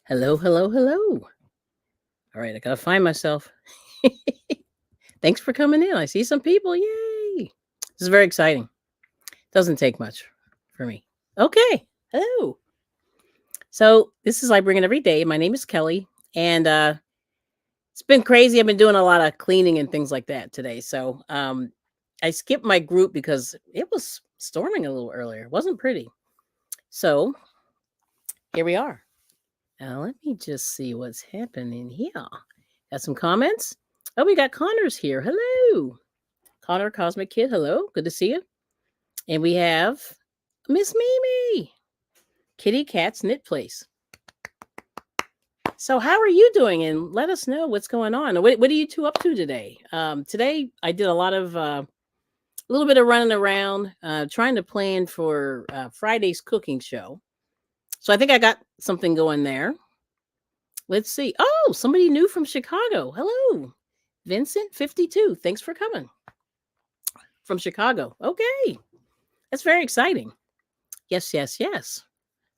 Hello, hello, hello. All right, I gotta find myself. Thanks for coming in. I see some people. Yay! This is very exciting. Doesn't take much for me. Okay. Hello. So this is I Bring It Every Day. My name is Kelly, and it's been crazy. I've been doing a lot of cleaning and things like that today. So I skipped my group because it was storming a little earlier. It wasn't pretty. So here we are. Now let me just see what's happening here. Got some comments? Oh, we got Connor's here. Hello. Connor Cosmic Kid. Hello. Good to see you. And we have Miss Mimi. Kitty Cat's Knit Place. So how are you doing? And let us know what's going on. What are you two up to today? Today I did a lot of a little bit of running around, trying to plan for Friday's cooking show. So I think I got something going there. Let's see. Oh, somebody new from Chicago. Hello. Vincent 52. Thanks for coming from Chicago. Okay. That's very exciting. Yes, yes, yes.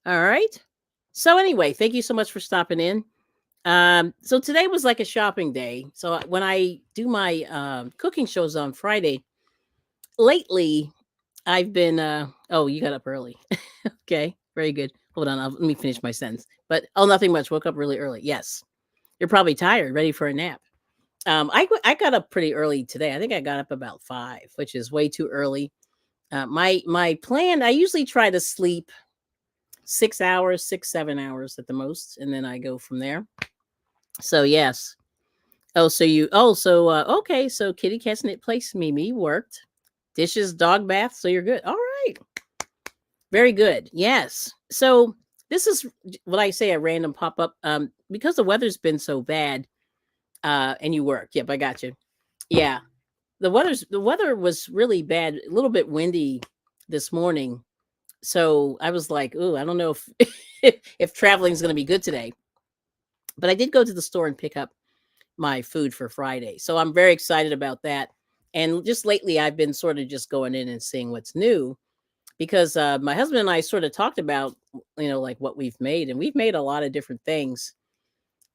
All right. So anyway, thank you so much for stopping in. So today was like a shopping day. So when I do my cooking shows on Friday, lately I've been oh, you got up early. Okay, very good. Hold on, let me finish my sentence. But oh, nothing much. Woke up really early. Yes. You're probably tired, ready for a nap. I got up pretty early today. I think I got up about 5, which is way too early. My plan, I usually try to sleep 6 hours, 6, 7 hours at the most, and then I go from there. So yes. Okay. So Kitty Cat's Knit Place Mimi worked. Dishes, dog bath. So you're good. All right. Very good. Yes. So this is what I say a random pop up. Because the weather's been so bad. And you work. Yep, I got you. Yeah. The weather was really bad, a little bit windy this morning. So I was like, "Ooh, I don't know if if traveling is going to be good today." But I did go to the store and pick up my food for Friday. So I'm very excited about that. And just lately I've been sort of just going in and seeing what's new because my husband and I sort of talked about, like what we've made, and we've made a lot of different things.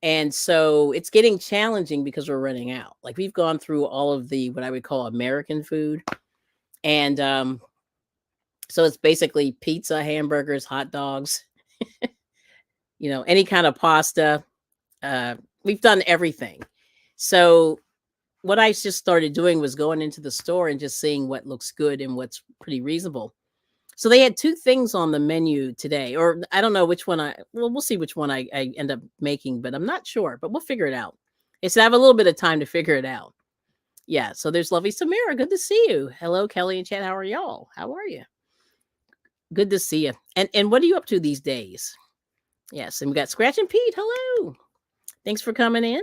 And so it's getting challenging because we're running out. Like we've gone through all of the what I would call American food. And so it's basically pizza, hamburgers, hot dogs, any kind of pasta. We've done everything. So what I just started doing was going into the store and just seeing what looks good and what's pretty reasonable. So they had 2 things on the menu today, or I don't know which one we'll see which one I end up making, but I'm not sure, but we'll figure it out. It's I have a little bit of time to figure it out. Yeah. So there's lovely Samira. Good to see you. Hello, Kelly and Chad. How are y'all? How are you? Good to see you. And what are you up to these days? Yes. And we got Scratch and Pete. Hello. Thanks for coming in.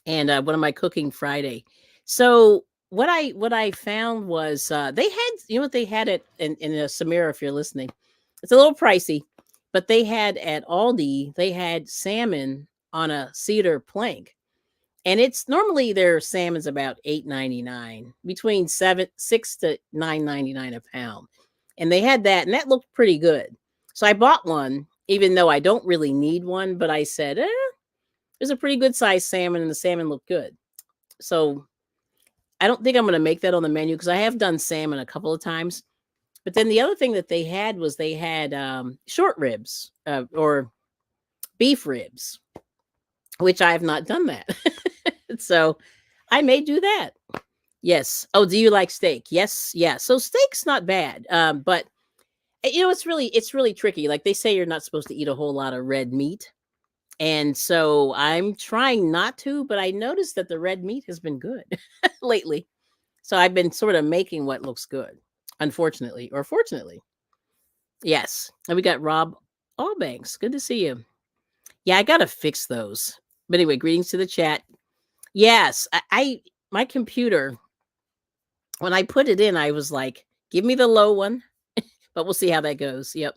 And what am I cooking Friday? So what I found was they had what they had it in Samira, if you're listening. It's a little pricey, but they had at Aldi, they had salmon on a cedar plank. And it's normally their salmon's about $8.99, between 6 to $9.99 a pound. And they had that, and that looked pretty good. So I bought one, even though I don't really need one, but I said, there's a pretty good sized salmon, and the salmon looked good. So I don't think I'm going to make that on the menu because I have done salmon a couple of times. But then the other thing that they had was they had short ribs or beef ribs, which I have not done that. So I may do that. Yes. Oh, do you like steak? Yes. Yeah. So steak's not bad. But it's really tricky. Like they say you're not supposed to eat a whole lot of red meat. And so I'm trying not to, but I noticed that the red meat has been good lately. So I've been sort of making what looks good, unfortunately or fortunately. Yes. And we got Rob Allbanks. Good to see you. Yeah, I got to fix those. But anyway, greetings to the chat. Yes, I my computer, when I put it in, I was like, give me the low one, but we'll see how that goes. Yep.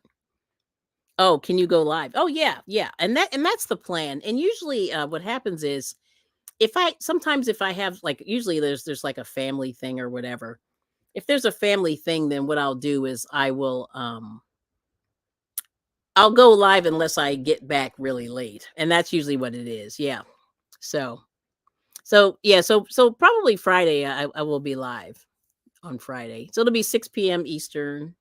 Oh, can you go live? Oh yeah, yeah. And that's the plan. And usually what happens is if I have like usually there's like a family thing or whatever. If there's a family thing, then what I'll do is I'll go live unless I get back really late, and that's usually what it is. Yeah. So so probably Friday. I will be live on Friday. So it'll be 6 p.m. Eastern,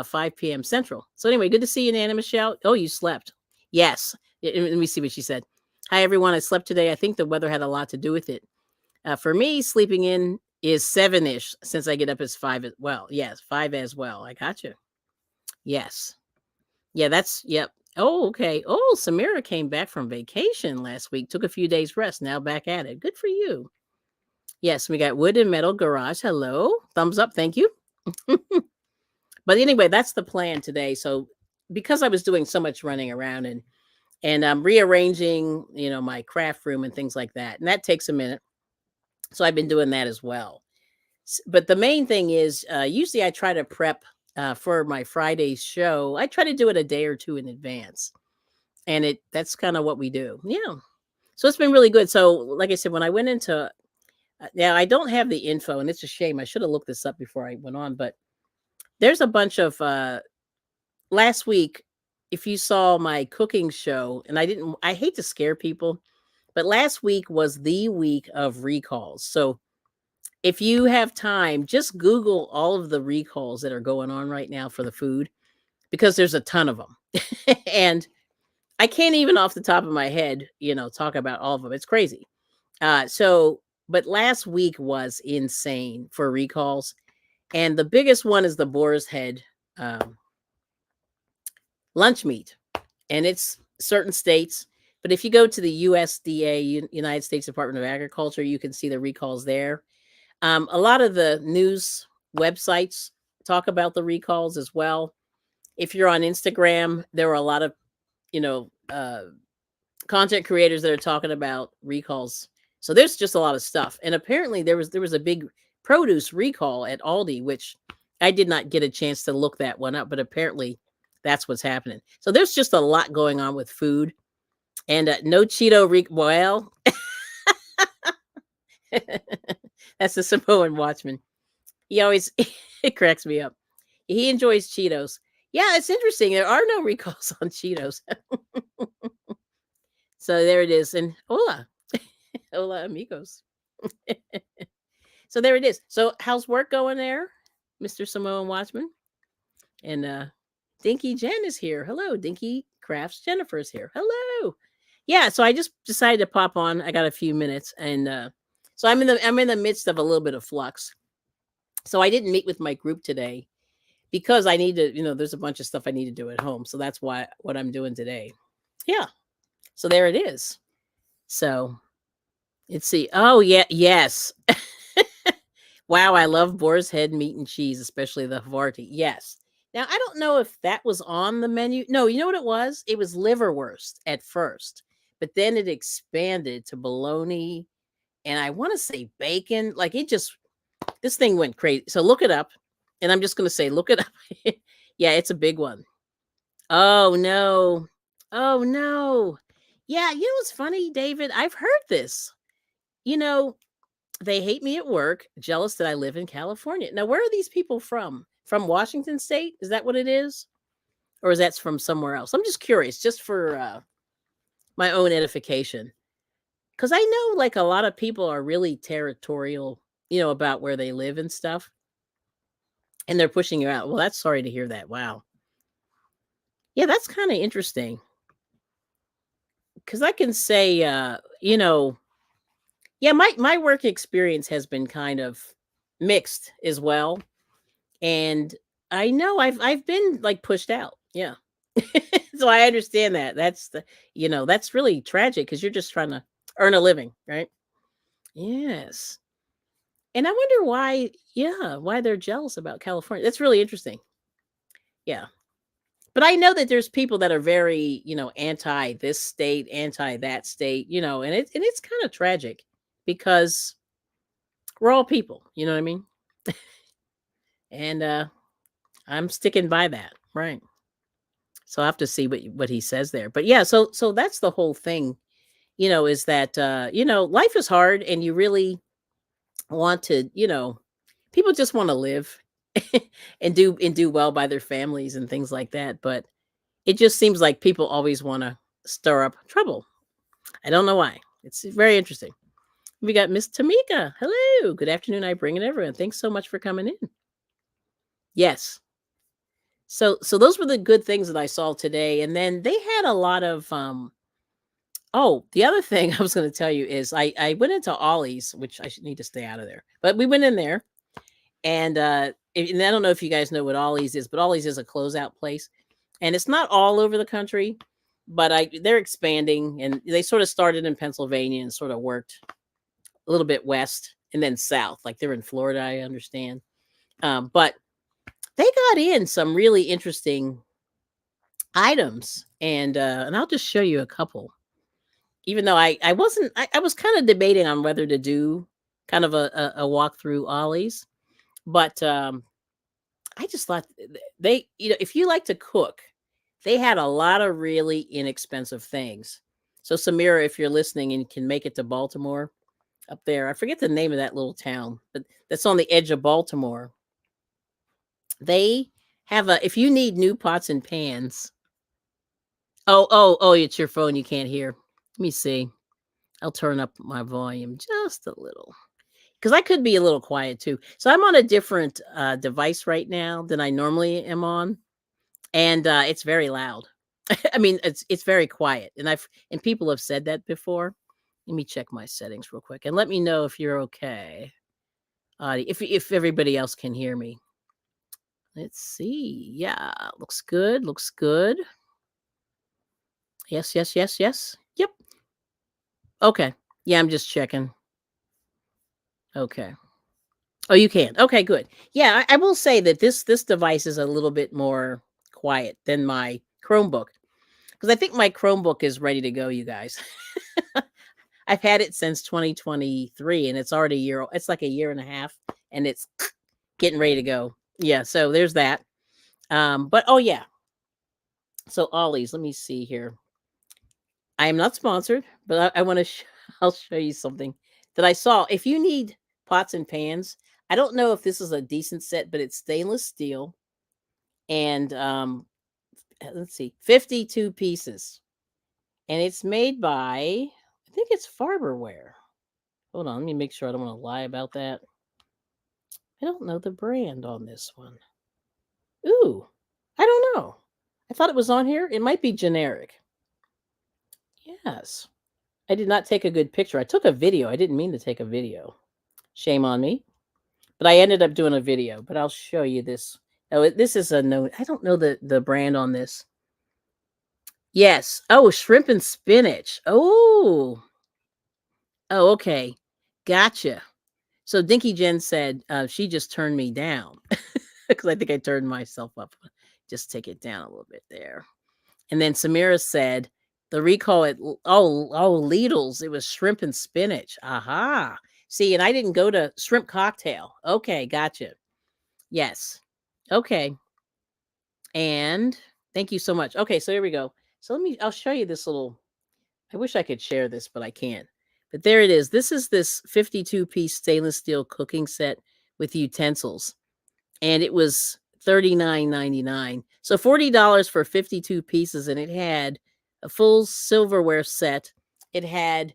5 p.m. Central. So anyway, good to see you, Nana Michelle. Oh, you slept. Yes. Let me see what she said. Hi, everyone. I slept today. I think the weather had a lot to do with it. For me, sleeping in is 7-ish since I get up as 5 as well. Yes, 5 as well. I got you. Yes. Yeah, yep. Oh, okay. Oh, Samira came back from vacation last week, took a few days rest, now back at it. Good for you. Yes, we got wood and metal garage. Hello. Thumbs up. Thank you. But anyway, that's the plan today. So because I was doing so much running around and I'm rearranging, my craft room and things like that, and that takes a minute. So I've been doing that as well. But the main thing is, usually I try to prep for my Friday's show. I try to do it a day or two in advance, and that's kind of what we do. Yeah. So it's been really good. So, like I said, when I went into now, I don't have the info, and it's a shame. I should have looked this up before I went on, but there's a bunch of last week. If you saw my cooking show, and I hate to scare people, but last week was the week of recalls. So if you have time, just Google all of the recalls that are going on right now for the food, because there's a ton of them. And I can't even off the top of my head, talk about all of them. It's crazy. But last week was insane for recalls. And the biggest one is the boar's head lunch meat. And it's certain states. But if you go to the USDA, United States Department of Agriculture, you can see the recalls there. A lot of the news websites talk about the recalls as well. If you're on Instagram, there are a lot of, content creators that are talking about recalls. So there's just a lot of stuff. And apparently there was a big produce recall at Aldi, which I did not get a chance to look that one up, but apparently that's what's happening. So there's just a lot going on with food. And no Cheeto well, that's the Samoan Watchman. He always it cracks me up. He enjoys Cheetos. Yeah, it's interesting. There are no recalls on Cheetos. So there it is. And hola. Hola, amigos. So there it is. So how's work going there, Mr. Samoan Watchman? And Dinky Jen is here. Hello, Dinky Crafts. Jennifer's here. Hello. Yeah, so I just decided to pop on. I got a few minutes, and so I'm in the midst of a little bit of flux. So I didn't meet with my group today because I need to, there's a bunch of stuff I need to do at home. So that's what I'm doing today. Yeah. So there it is. So let's see. Oh yeah, yes. Wow, I love boar's head meat and cheese, especially the Havarti. Yes. Now I don't know if that was on the menu. No, you know what it was? It was liverwurst at first, but then it expanded to bologna, and I want to say bacon. Like this thing went crazy. So look it up, and I'm just going to say, look it up. Yeah, it's a big one. Oh no. Oh no. Yeah, what's funny, David? I've heard this. They hate me at work, jealous that I live in California. Now, where are these people from? From Washington State? Is that what it is? Or is that from somewhere else? I'm just curious, just for my own edification. Because I know like a lot of people are really territorial, about where they live and stuff. And they're pushing you out. Well, that's sorry to hear that. Wow. Yeah, that's kind of interesting. Because I can say, yeah, my work experience has been kind of mixed as well. And I know I've been like pushed out. Yeah. So I understand that. That's really tragic because you're just trying to earn a living, right? Yes. And I wonder why they're jealous about California. That's really interesting. Yeah. But I know that there's people that are very, anti this state, anti that state, and it's kind of tragic because we're all people, you know what I mean? And I'm sticking by that, right? So I have to see what he says there. But yeah, so that's the whole thing, is that life is hard and you really want to, people just want to live and do well by their families and things like that. But It just seems like people always want to stir up trouble. I don't know why. It's very interesting. We got Miss Tamika. Hello. Good afternoon. I bring it everyone. Thanks so much for coming in. Yes. So those were the good things that I saw today. And then they had a lot of oh, the other thing I was going to tell you is I went into Ollie's, which I should need to stay out of there. But we went in there and and I don't know if you guys know what Ollie's is, but Ollie's is a closeout place. And it's not all over the country, but they're expanding, and they sort of started in Pennsylvania and sort of worked a little bit west and then south. Like they're in Florida, I understand. But they got in some really interesting items, and I'll just show you a couple. Even though I wasn't, I was kind of debating on whether to do kind of a walk through Ollie's, but I just thought they, if you like to cook, they had a lot of really inexpensive things. So Samira, if you're listening and can make it to Baltimore up there, I forget the name of that little town, but that's on the edge of Baltimore. They have if you need new pots and pans. Oh, it's your phone. You can't hear. Let me see. I'll turn up my volume just a little because I could be a little quiet too. So I'm on a different device right now than I normally am on, and it's very loud. I mean, it's very quiet, and people have said that before. Let me check my settings real quick and let me know if you're okay. If everybody else can hear me. Let's see. Yeah, looks good. Looks good. Yes. Yep. Okay. Yeah, I'm just checking. Okay. Oh, you can. Okay, good. Yeah, I will say that this device is a little bit more quiet than my Chromebook because I think my Chromebook is ready to go. You guys, I've had it since 2023, and it's already a year. It's like a year and a half, and it's getting ready to go. Yeah, so there's that. But oh yeah, so Ollie's. Let me see here. I am not sponsored, but I want to. I'll show you something that I saw. If you need pots and pans, I don't know if this is a decent set, but it's stainless steel, and let's see, 52 pieces, and it's made by, I think it's Farberware. Hold on, let me make sure I don't want to lie about that. I don't know the brand on this one. Ooh, I don't know. I thought it was on here. It might be generic. Yes. I did not take a good picture. I took a video. I didn't mean to take a video. Shame on me. But I ended up doing a video. But I'll show you this. Oh, this is a no. I don't know the brand on this. Yes. Oh, shrimp and spinach. Oh. Oh, okay. Gotcha. So Dinky Jen said she just turned me down because I think I turned myself up. Just take it down a little bit there. And then Samira said the recall at Lidl's, it was shrimp and spinach. Aha. See, and I didn't go to shrimp cocktail. Okay, gotcha. Yes. Okay. And thank you so much. Okay, so here we go. So I'll show you this little, I wish I could share this, but I can't. But there it is. This is this 52-piece stainless steel cooking set with utensils. And it was $39.99. So $40 for 52 pieces, and it had a full silverware set. It had,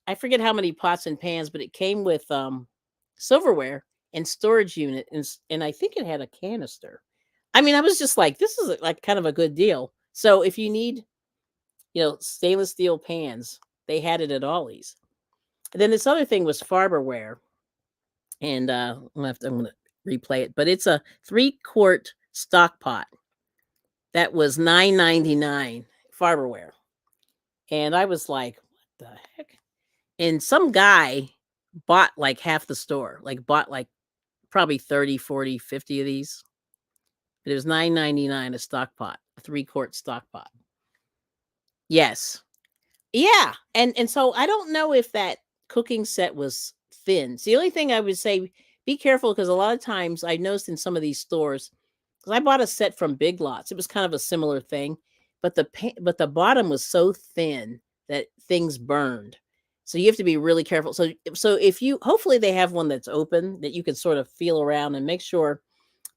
I forget how many pots and pans, but it came with silverware and storage unit, and I think it had a canister. I mean, I was just like, this is like kind of a good deal. So if you need, stainless steel pans, they had it at Ollie's. And then this other thing was Farberware, and I'm gonna replay it, but it's a 3-quart stock pot that was $9.99 Farberware. And I was like, what the heck? And some guy bought like half the store, bought like probably 30, 40, 50 of these. But it was $9.99 a stock pot, a 3-quart stock pot. Yes. Yeah. And so I don't know if that cooking set was thin. So the only thing I would say, be careful, because a lot of times I noticed in some of these stores, because I bought a set from Big Lots, it was kind of a similar thing, but the bottom was so thin that things burned. So you have to be really careful. So if you, hopefully they have one that's open that you can sort of feel around and make sure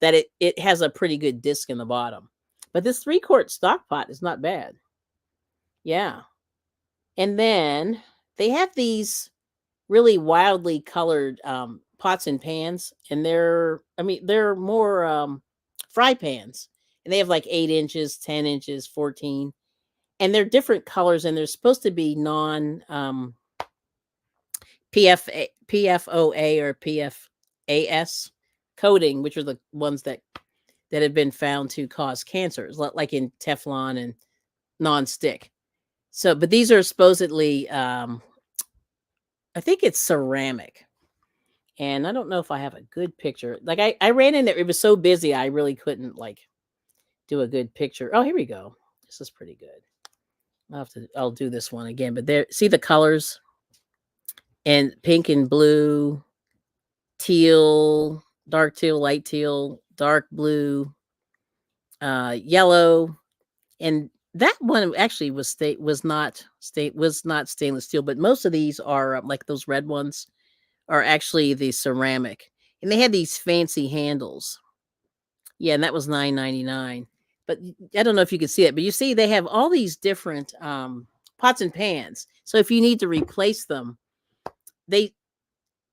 that it has a pretty good disc in the bottom. But this 3-quart stock pot is not bad. Yeah. And then they have these really wildly colored pots and pans, and they're more fry pans, and they have like 8 inches, 10 inches, 14, and they're different colors, and they're supposed to be non PFOA or PFAS coating, which are the ones that have been found to cause cancers, like in Teflon and non-stick. So, but these are supposedly, I think it's ceramic. And I don't know if I have a good picture. Like I ran in there. It was so busy. I really couldn't like do a good picture. Oh, here we go. This is pretty good. I'll do this one again, but there, see the colors and pink and blue, teal, dark teal, light teal, dark blue, yellow, and that one actually was not stainless steel, but most of these are like those red ones are actually the ceramic, and they had these fancy handles. Yeah, and that was $9.99. But I don't know if you can see it, but you see they have all these different pots and pans. So if you need to replace them, they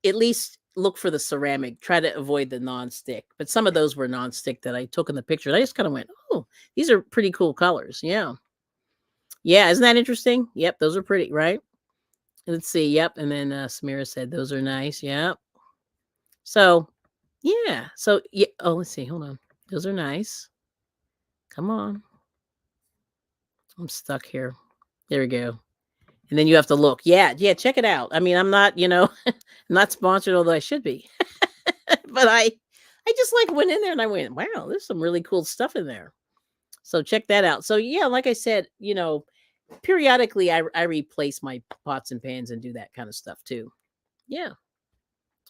at least look for the ceramic. Try to avoid the non-stick. But some of those were non-stick that I took in the picture. I just kind of went, oh, these are pretty cool colors. Yeah. Yeah, isn't that interesting? Yep, those are pretty, right? Let's see. Yep. And then Samira said those are nice. Yep. So, yeah. So, yeah. Oh, let's see. Hold on. Those are nice. Come on. I'm stuck here. There we go. And then you have to look. Yeah. Yeah. Check it out. I mean, I'm not, not sponsored, although I should be. But I just like went in there and I went, wow, there's some really cool stuff in there. So check that out. So, yeah, like I said, periodically I replace my pots and pans and do that kind of stuff too. Yeah.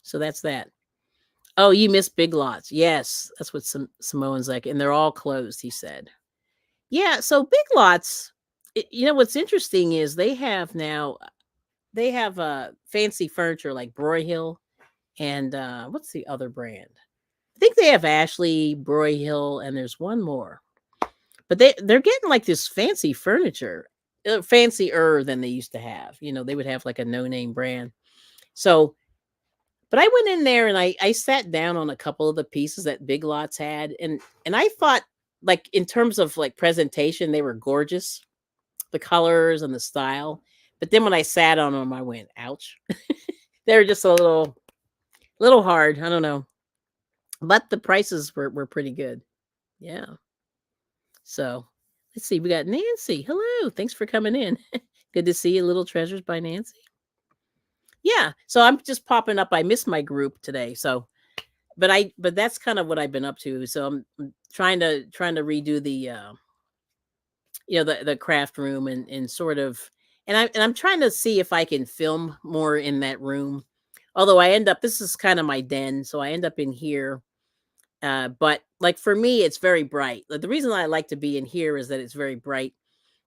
So that's that. Oh, you missed Big Lots. Yes, that's what Samoan's like, and they're all closed, he said. Yeah, so Big Lots, what's interesting is they have fancy furniture like Broyhill and what's the other brand? I think they have Ashley, Broyhill, and there's one more. But they're getting like this fancy furniture, fancier than they used to have. They would have like a no-name brand. So, but I went in there and I sat down on a couple of the pieces that Big Lots had, and I thought, like, in terms of like presentation, they were gorgeous, the colors and the style. But then when I sat on them, I went, ouch. They were just a little hard. I don't know. But the prices were pretty good. Yeah. So let's see. We got Nancy. Hello. Thanks for coming in. Good to see you. Little Treasures by Nancy. Yeah. So I'm just popping up. I missed my group today. So, but that's kind of what I've been up to. So I'm trying to redo the, the craft room and sort of, and I'm trying to see if I can film more in that room. Although this is kind of my den. So I end up in here. But like for me, it's very bright. Like, the reason I like to be in here is that it's very bright.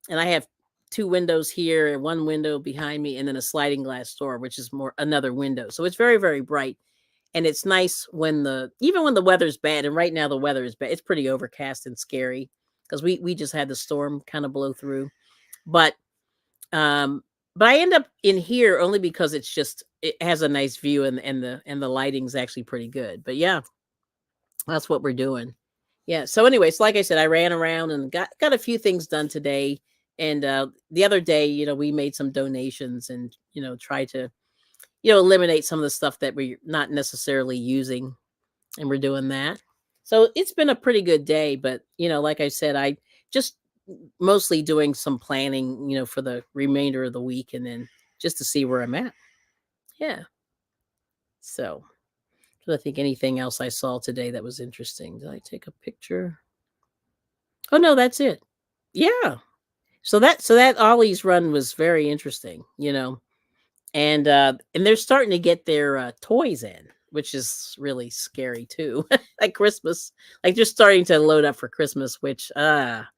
And I have 2 windows here and 1 window behind me, and then a sliding glass door, which is more another window. So it's very, very bright. And it's nice even when the weather's bad. And right now the weather is bad. It's pretty overcast and scary because we just had the storm kind of blow through. But I end up in here only because it has a nice view and the lighting's actually pretty good. But yeah, that's what we're doing. Yeah. So anyways, like I said, I ran around and got a few things done today. And the other day, we made some donations and, try to, eliminate some of the stuff that we're not necessarily using. And we're doing that. So it's been a pretty good day. But, like I said, I just mostly doing some planning, for the remainder of the week, and then just to see where I'm at. Yeah. So I think anything else I saw today that was interesting. Did I take a picture? Oh no, that's it. Yeah. So that Ollie's run was very interesting, and they're starting to get their toys in, which is really scary too. Like Christmas, like they're starting to load up for Christmas, which that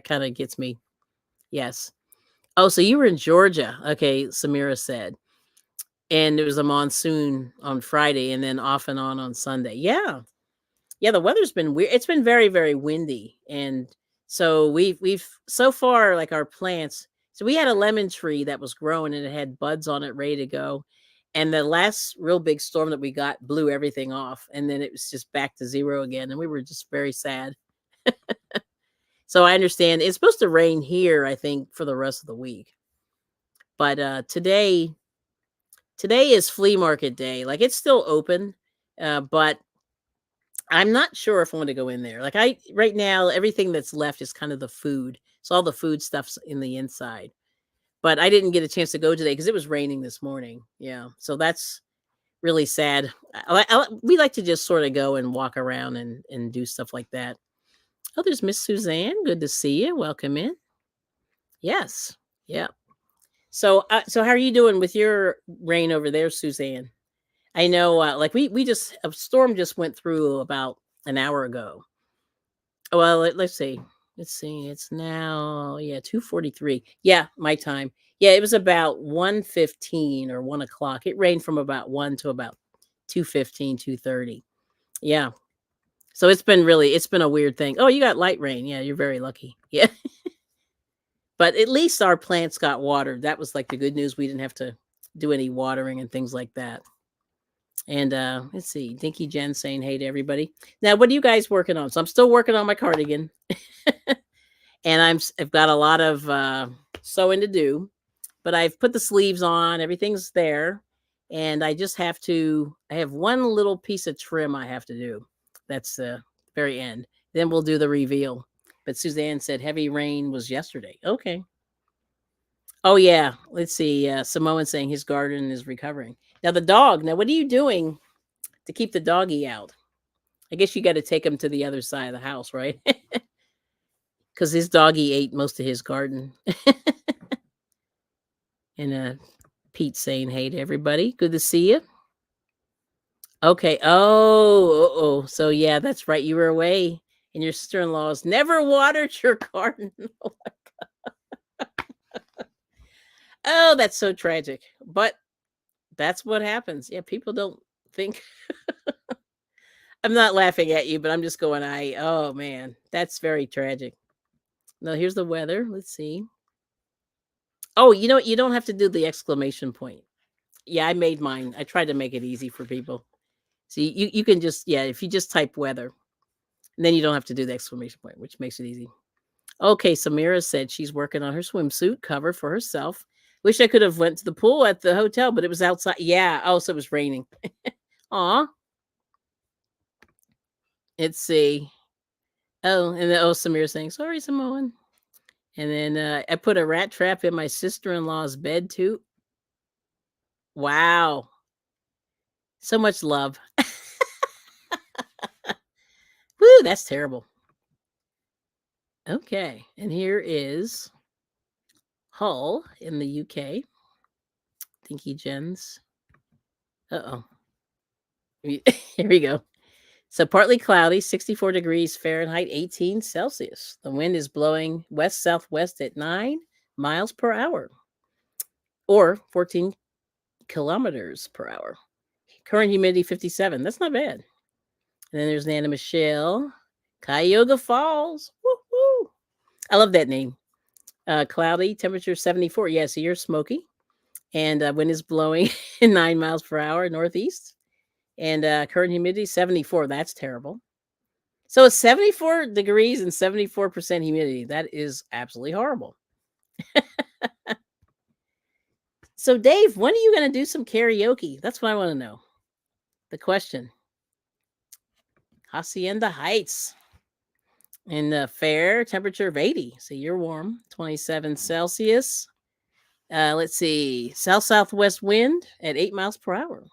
kind of gets me. Yes. Oh, so you were in Georgia. Okay, Samira said. And it was a monsoon on Friday and then off and on Sunday. Yeah. Yeah, the weather's been weird. It's been very, very windy. And So we've so far like our plants. So we had a lemon tree that was growing and it had buds on it ready to go. And the last real big storm that we got blew everything off. And then it was just back to zero again. And we were just very sad. So I understand it's supposed to rain here, I think, for the rest of the week. But today is flea market day. Like it's still open, but I'm not sure if I want to go in there. Like I right now, everything that's left is kind of the food. So all the food stuff's in the inside. But I didn't get a chance to go today because it was raining this morning. Yeah, so that's really sad. We like to just sort of go and walk around and do stuff like that. Oh, there's Miss Suzanne. Good to see you. Welcome in. Yes. Yeah. So how are you doing with your rain over there, Suzanne? I know, like we just a storm just went through about an hour ago. Well, let's see. Let's see. It's now 2:43. Yeah, my time. Yeah, it was about 1:15 or 1 o'clock. It rained from about 1 to about 2:15, 2:30. Yeah. So it's been a weird thing. Oh, you got light rain. Yeah, you're very lucky. Yeah. But at least our plants got watered. That was like the good news. We didn't have to do any watering and things like that. And let's see, Dinky Jen saying hey to everybody. Now, what are you guys working on? So I'm still working on my cardigan, and I've got a lot of sewing to do, but I've put the sleeves on. Everything's there, and I just have to. I have one little piece of trim I have to do. That's the very end. Then we'll do the reveal. But Suzanne said heavy rain was yesterday. Okay. Oh yeah. Let's see. Samoan saying his garden is recovering. Now the dog. Now what are you doing to keep the doggy out? I guess you got to take him to the other side of the house, right? Because his doggy ate most of his garden. And Pete saying hey to everybody. Good to see you. Okay. Oh. So yeah, that's right. You were away, and your sister-in-law's never watered your garden. Oh, that's so tragic. But that's what happens. Yeah, people don't think. I'm not laughing at you, but I'm just going, oh man, that's very tragic. No, here's the weather. Let's see. Oh, you know what? You don't have to do the exclamation point. Yeah, I made mine. I tried to make it easy for people. So you can just, yeah, if you just type weather, then you don't have to do the exclamation point, which makes it easy. Okay, Samira said she's working on her swimsuit cover for herself. Wish I could have went to the pool at the hotel, but it was outside. Yeah. Oh, so it was raining. Aw. Let's see. Oh, and then Samira saying, sorry, Samoan. And then I put a rat trap in my sister-in-law's bed too. Wow. So much love. Woo, that's terrible. Okay. And here is Hull in the UK. Dinky Jens. Uh-oh. Here we go. So partly cloudy, 64 degrees Fahrenheit, 18 Celsius. The wind is blowing west-southwest at 9 miles per hour or 14 kilometers per hour. Current humidity 57. That's not bad. And then there's Nana Michelle. Cuyahoga Falls. Woo-hoo. I love that name. Cloudy, temperature 74. Yeah, so you're smoky. And wind is blowing 9 miles per hour northeast. And current humidity 74. That's terrible. So it's 74 degrees and 74% humidity. That is absolutely horrible. So, Dave, when are you going to do some karaoke? That's what I want to know. The question. Hacienda Heights. In the fair temperature of 80. So you're warm. 27 Celsius. Let's see. South-southwest wind at 8 miles per hour.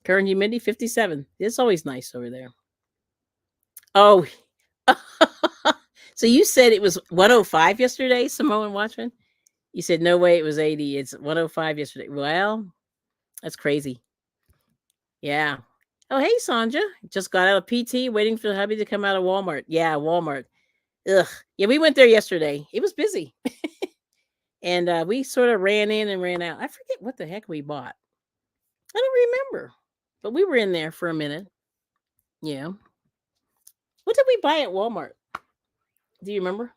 Current humidity 57. It's always nice over there. Oh. So you said it was 105 yesterday, Samoan Watchman? You said no way it was 80. It's 105 yesterday. Well, that's crazy. Yeah. Oh, hey, Sandra. Just got out of PT, waiting for the hubby to come out of Walmart. Yeah, Walmart. Ugh. Yeah, we went there yesterday. It was busy. And we sort of ran in and ran out. I forget what the heck we bought. I don't remember. But we were in there for a minute. Yeah. What did we buy at Walmart? Do you remember?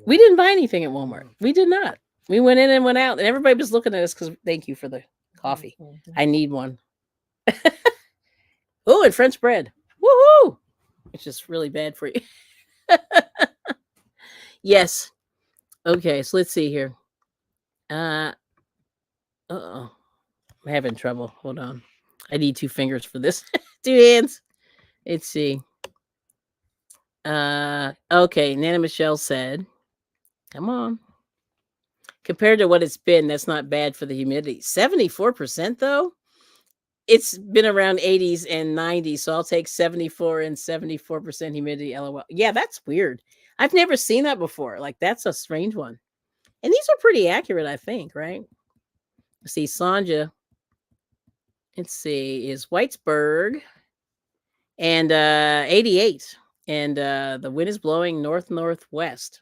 We didn't buy anything at Walmart. We did not. We went in and went out, and everybody was looking at us because thank you for the coffee. I need one. Oh, and French bread. Woohoo! It's just really bad for you. Yes. Okay, so let's see here. Oh. I'm having trouble. Hold on. I need 2 fingers for this. 2 hands. Let's see. Okay, Nana Michelle said, come on. Compared to what it's been, that's not bad for the humidity. 74% though? It's been around 80s and 90s, so I'll take 74 and 74% humidity. LOL. Yeah, that's weird. I've never seen that before. Like, that's a strange one. And these are pretty accurate, I think, right? Let's see, Sonja. Let's see, is Whitesburg and 88. And the wind is blowing north-northwest.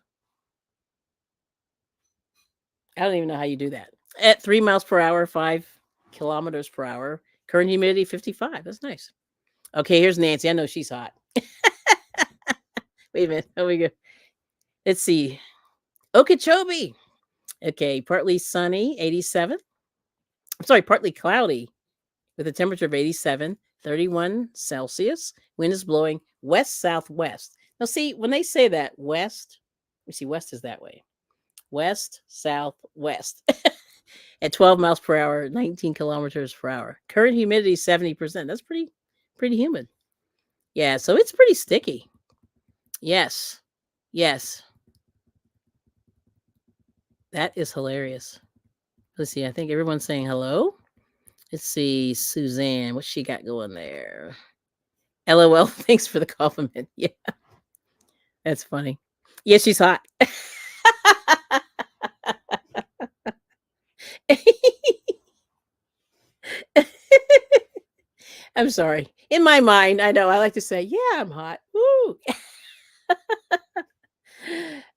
I don't even know how you do that. At 3 miles per hour, 5 kilometers per hour. Current humidity 55. That's nice. Okay, here's Nancy. I know she's hot. Wait a minute. Oh, we go. Let's see. Okeechobee. Okay, partly sunny, 87. I'm sorry, partly cloudy with a temperature of 87, 31 Celsius. Wind is blowing west-southwest. Now, see, when they say that, west, we see west is that way. West, south, west. At 12 miles per hour, 19 kilometers per hour. Current humidity 70%. That's pretty humid. Yeah, so it's pretty sticky. Yes. Yes. That is hilarious. Let's see. I think everyone's saying hello. Let's see. Suzanne, what she got going there? LOL. Thanks for the compliment. Yeah. That's funny. Yeah, she's hot. I'm sorry. In my mind, I know I like to say, yeah, I'm hot. Woo.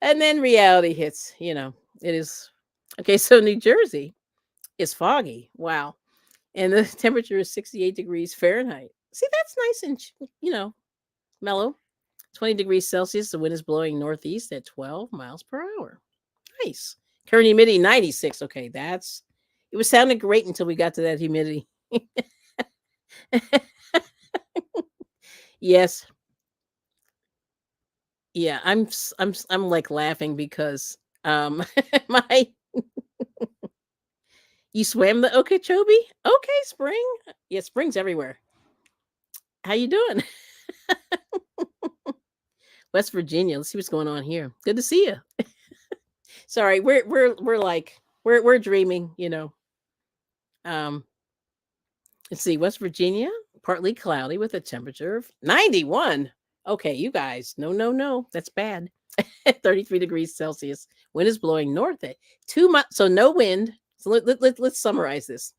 And then reality hits, it is. Okay, so New Jersey is foggy. Wow. And the temperature is 68 degrees Fahrenheit. See, that's nice and, mellow. 20 degrees Celsius. The wind is blowing northeast at 12 miles per hour. Nice. Current humidity 96. Okay, it was sounding great until we got to that humidity. Yes. Yeah, I'm like laughing because my you swam the Okeechobee? Okay, Spring. Yeah, Spring's everywhere. How you doing? West Virginia. Let's see what's going on here. Good to see you. Sorry, we're like we're dreaming, Let's see, West Virginia, partly cloudy with a temperature of 91. Okay, you guys, no, that's bad. 33 degrees Celsius. Wind is blowing north at 2 miles, so no wind. So let's summarize this.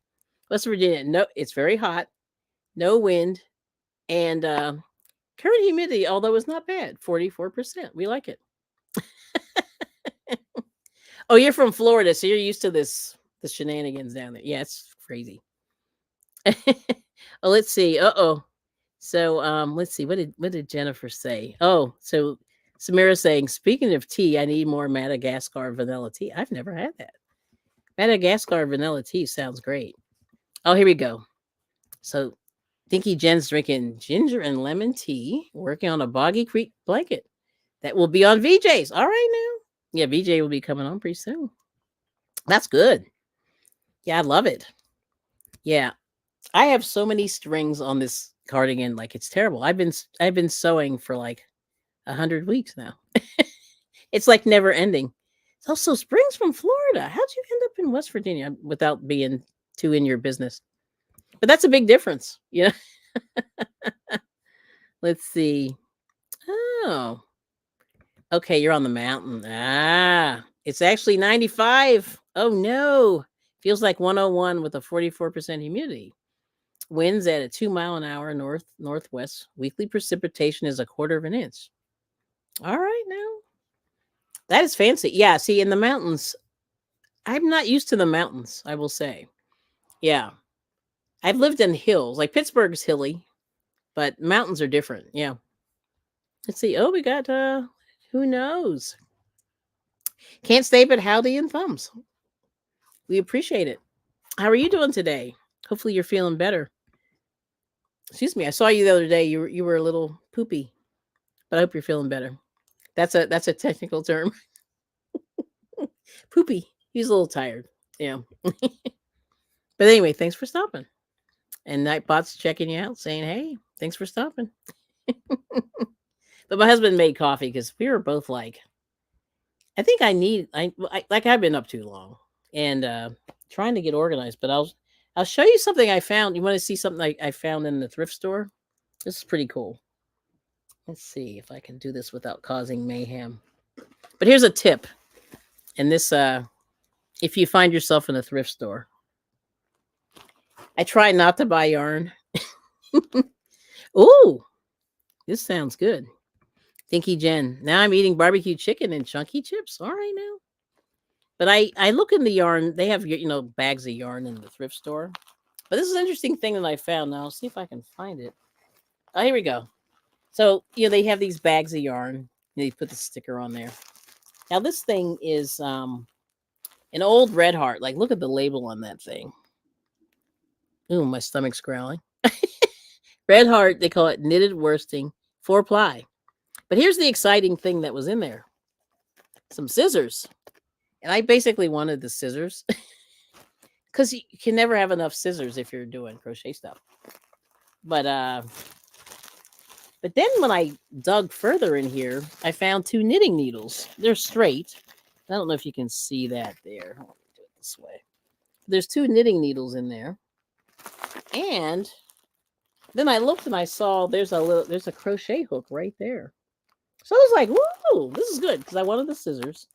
West Virginia, no, it's very hot, no wind, and current humidity, although it's not bad, 44%. We like it. Oh, you're from Florida, so you're used to the shenanigans down there. Yeah, it's crazy. Oh, let's see. So let's see. What did Jennifer say? Oh, so Samira saying, speaking of tea, I need more Madagascar vanilla tea. I've never had that. Madagascar vanilla tea sounds great. Oh, here we go. So Dinky Jen's drinking ginger and lemon tea, working on a Boggy Creek blanket that will be on VJ's. All right now. Yeah, VJ will be coming on pretty soon. That's good. Yeah, I love it. Yeah. I have so many strings on this cardigan, like it's terrible. I've been sewing for like 100 weeks now. It's like never ending. It's also Spring's from Florida. How'd you end up in West Virginia without being too in your business? But that's a big difference, Let's see. Oh. Okay, you're on the mountain. It's actually 95. Oh no. Feels like 101 with a 44% humidity. Winds at a 2 mile an hour northwest. Weekly precipitation is 1/4 of an inch. All right now. That is fancy. Yeah, see, in the mountains, I'm not used to the mountains, I will say. Yeah. I've lived in hills. Like Pittsburgh's hilly, but mountains are different. Yeah. Let's see. Oh, we got who knows? Can't stay but howdy and thumbs. We appreciate it. How are you doing today? Hopefully you're feeling better. Excuse me. I saw you the other day. You were a little poopy, but I hope you're feeling better. That's a technical term. Poopy. He's a little tired. Yeah. But anyway, thanks for stopping. And Nightbot's checking you out, saying, "Hey, thanks for stopping." But my husband made coffee because we were both like, I think I've been up too long and trying to get organized. But I'll show you something I found. You want to see something I found in the thrift store? This is pretty cool. Let's see if I can do this without causing mayhem. But here's a tip. And this, if you find yourself in a thrift store, I try not to buy yarn. Ooh, this sounds good. Thinky Jen. Now I'm eating barbecue chicken and chunky chips. All right now. But I look in the yarn. They have, bags of yarn in the thrift store. But this is an interesting thing that I found. Now, I'll see if I can find it. Oh, here we go. So, they have these bags of yarn. They put the sticker on there. Now, this thing is an old Red Heart. Like, look at the label on that thing. Ooh, my stomach's growling. Red Heart, they call it knitted worsting, 4-ply. But here's the exciting thing that was in there. Some scissors. And I basically wanted the scissors. Because you can never have enough scissors if you're doing crochet stuff. But then when I dug further in here, I found 2 knitting needles. They're straight. I don't know if you can see that there. Let me do it this way. There's 2 knitting needles in there. And then I looked and I saw there's a crochet hook right there. So I was like, whoa, this is good because I wanted the scissors.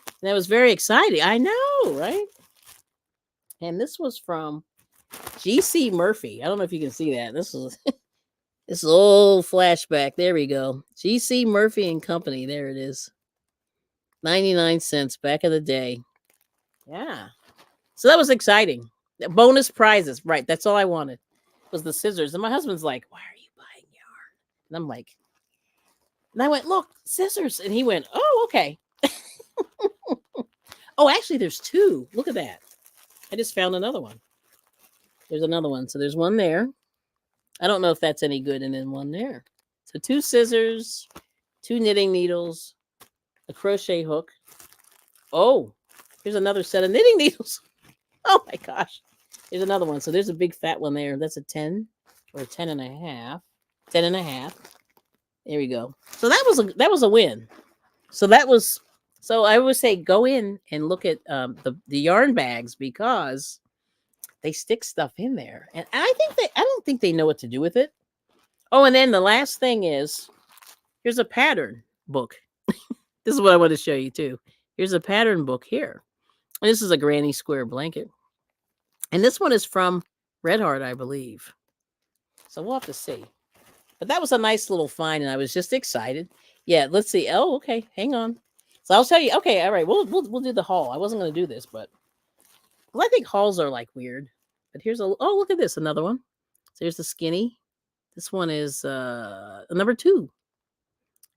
And that was very exciting. I know, right? And this was from G.C. Murphy. I don't know if you can see that. This is old flashback. There we go. G.C. Murphy and Company. There it is. 99 cents back in the day. Yeah. So that was exciting. Bonus prizes. Right. That's all I wanted was the scissors. And my husband's like, why are you buying yarn? And I'm like, and I went, look, scissors. And he went, oh, okay. Oh, actually, there's 2. Look at that. I just found another one. There's another one. So there's one there. I don't know if that's any good. And then one there. So 2 scissors, 2 knitting needles, a crochet hook. Oh, here's another set of knitting needles. Oh my gosh. There's another one. So there's a big fat one there. That's a 10 or a 10 and a half. 10 and a half. There we go. So that was a win. So I would say go in and look at the yarn bags because they stick stuff in there. And I don't think they know what to do with it. Oh, and then the last thing is here's a pattern book. This is what I want to show you too. Here's a pattern book here. And this is a granny square blanket. And this one is from Red Heart, I believe. So we'll have to see. But that was a nice little find, and I was just excited. Yeah, let's see. Oh, okay. Hang on. So I'll tell you. Okay, all right. We'll do the haul. I wasn't going to do this, but I think hauls are like weird. But here's look at this, another one. So here's the skinny. This one is number 2.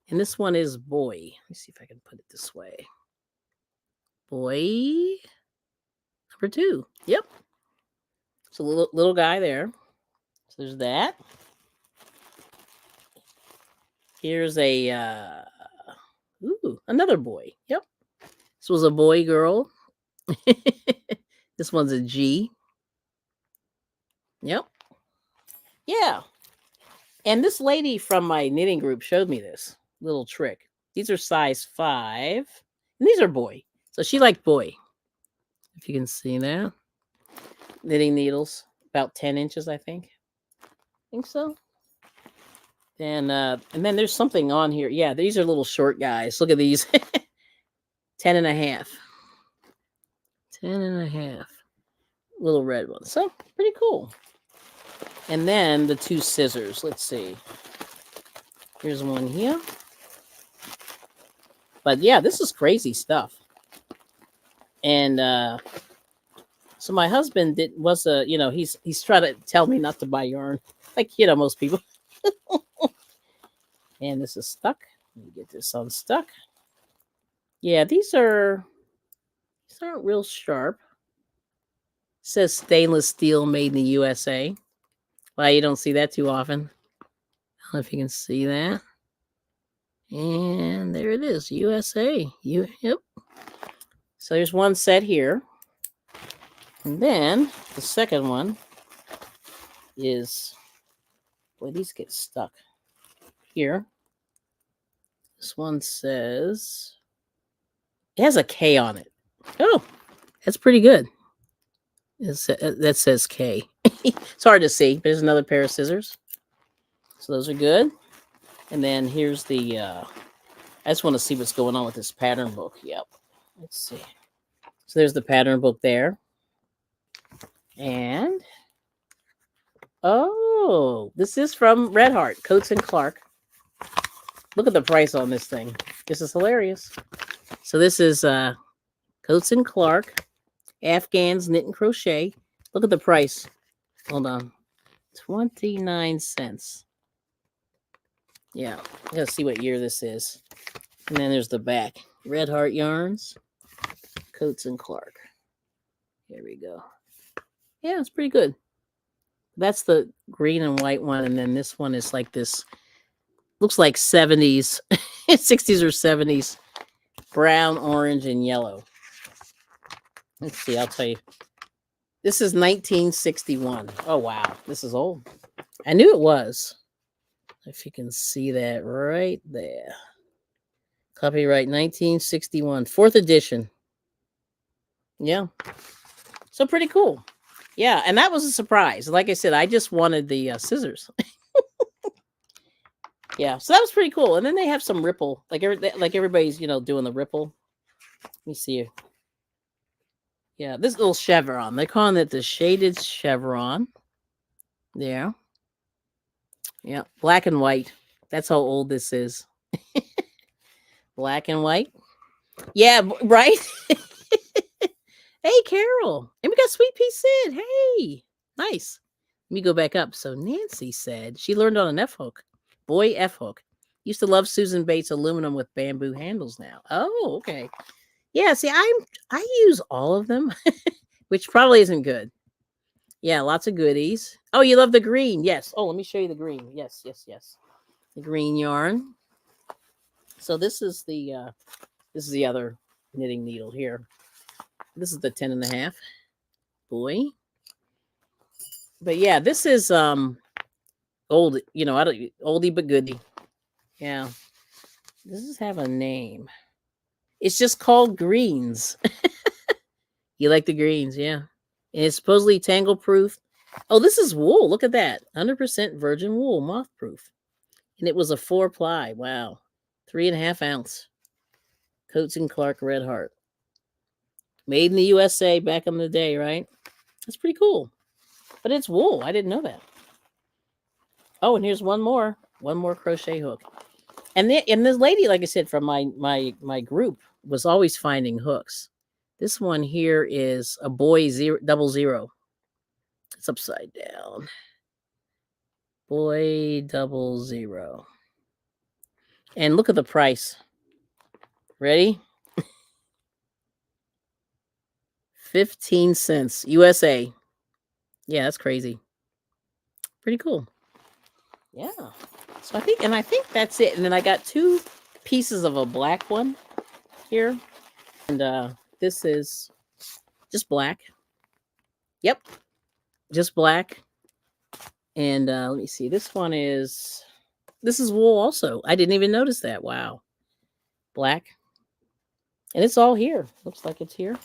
And this one is boy. Let me see if I can put it this way. Boy number 2. Yep. So little guy there. So there's that. Here's another boy. Yep. This was a boy girl. This one's a G. Yep. Yeah. And this lady from my knitting group showed me this little trick. These are size 5. And these are boy. So she liked boy. If you can see that. Knitting needles. About 10 inches, I think. Think so. And then there's something on here. Yeah, these are little short guys. Look at these. 10 and a half. 10 and a half. Little red ones. So, pretty cool. And then the 2 scissors. Let's see. Here's one here. But yeah, this is crazy stuff. And so my husband he's trying to tell me not to buy yarn. Like, most people. And this is stuck. Let me get this unstuck. Yeah, these aren't real sharp. Says stainless steel made in the USA. Well, you don't see that too often. I don't know if you can see that. And there it is, USA. Yep. So there's one set here. And then the second one is, boy, these get stuck here. This one says, it has a K on it. Oh, that's pretty good. That says K. It's hard to see, but there's another pair of scissors. So those are good. And then here's the, I just want to see what's going on with this pattern book. Yep. Let's see. So there's the pattern book there. And, oh, this is from Red Heart, Coates and Clark. Look at the price on this thing. This is hilarious. So this is Coates and Clark, Afghans Knit and Crochet. Look at the price. Hold on. 29 cents. Yeah, I gotta see what year this is. And then there's the back. Red Heart Yarns, Coates and Clark. Here we go. Yeah, it's pretty good. That's the green and white one. And then this one is like this, looks like 70s, 60s or 70s. Brown, orange, and yellow. Let's see, I'll tell you. This is 1961. Oh, wow. This is old. I knew it was. If you can see that right there. Copyright 1961. 4th edition. Yeah. So pretty cool. Yeah, and that was a surprise. Like I said, I just wanted the scissors. Yeah, so that was pretty cool. And then they have some ripple. Like everybody's, doing the ripple. Let me see. Yeah, this little chevron. They're calling it the shaded chevron. There. Yeah, black and white. That's how old this is. Black and white. Yeah, right? Hey, Carol. And we got Sweet Pea Sid. Hey, nice. Let me go back up. So Nancy said she learned on an F hook. Boy, F hook. Used to love Susan Bates aluminum with bamboo handles now. Oh, okay. Yeah, see, I use all of them, which probably isn't good. Yeah, lots of goodies. Oh, you love the green. Yes. Oh, let me show you the green. Yes. The green yarn. So this is the other knitting needle here. This is the 10.5. Boy. But yeah, this is old, oldie but goodie. Yeah. Does this have a name? It's just called greens. You like the greens, yeah. And it's supposedly tangle proof. Oh, this is wool. Look at that. 100% virgin wool, moth proof. And it was a 4-ply. Wow. 3.5 ounce. Coates and Clark Red Heart. Made in the USA back in the day, right? That's pretty cool. But it's wool. I didn't know that. Oh, and here's one more crochet hook. And this lady, like I said, from my group, was always finding hooks. This one here is a boy 00. It's upside down. Boy 00. And look at the price. Ready? 15 cents USA. Yeah, that's crazy. Pretty cool. Yeah. So I think that's it. And then I got 2 pieces of a black one here. And this is just black. Yep. Just black. And let me see. This is wool also. I didn't even notice that. Wow. Black. And it's all here. Looks like it's here.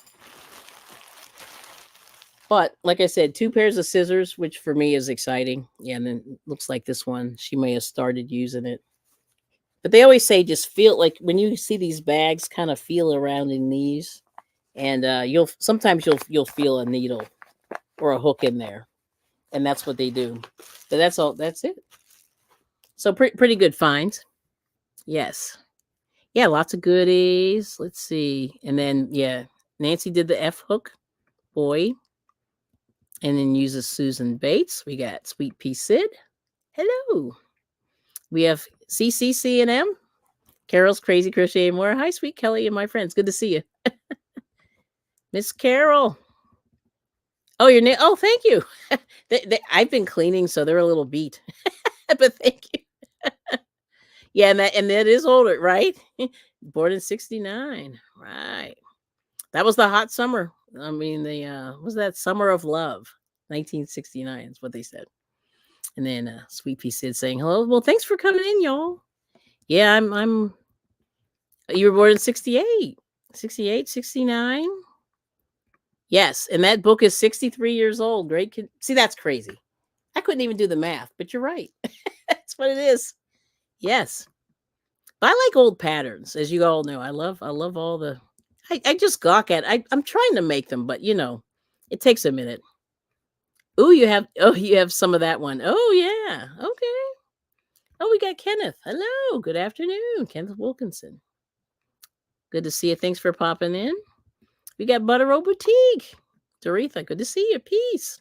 But like I said, 2 pairs of scissors, which for me is exciting. Yeah, and then it looks like this one, she may have started using it. But they always say just feel, like when you see these bags, kind of feel around in these, and you'll feel a needle or a hook in there, and that's what they do. But that's all. That's it. So pretty good finds. Yes. Yeah, lots of goodies. Let's see. And then yeah, Nancy did the F hook, boy. And then uses Susan Bates. We got Sweet Pea Sid. Hello. We have CCC&M. Carol's Crazy Crochet and More. Hi, sweet Kelly and my friends. Good to see you. Miss Carol. Oh, your name. Oh, thank you. I've been cleaning, so they're a little beat. But thank you. Yeah, and that is older, right? Born in 69. Right. That was the hot summer. I mean, the was that Summer of Love, 1969 is what they said. And then Sweet Pea Sid saying hello. Well, thanks for coming in, y'all. Yeah, I'm you were born in 68. 68, 69. Yes, and that book is 63 years old. Great kid. See, that's crazy. I couldn't even do the math, but you're right. That's what it is. Yes. But I like old patterns, as you all know. I love all the I just gawk at I'm trying to make them, but it takes a minute. Oh, you have some of that one. Oh yeah. Okay. Oh, we got Kenneth. Hello. Good afternoon, Kenneth Wilkinson. Good to see you. Thanks for popping in. We got Buttero Boutique. Doretha, good to see you. Peace.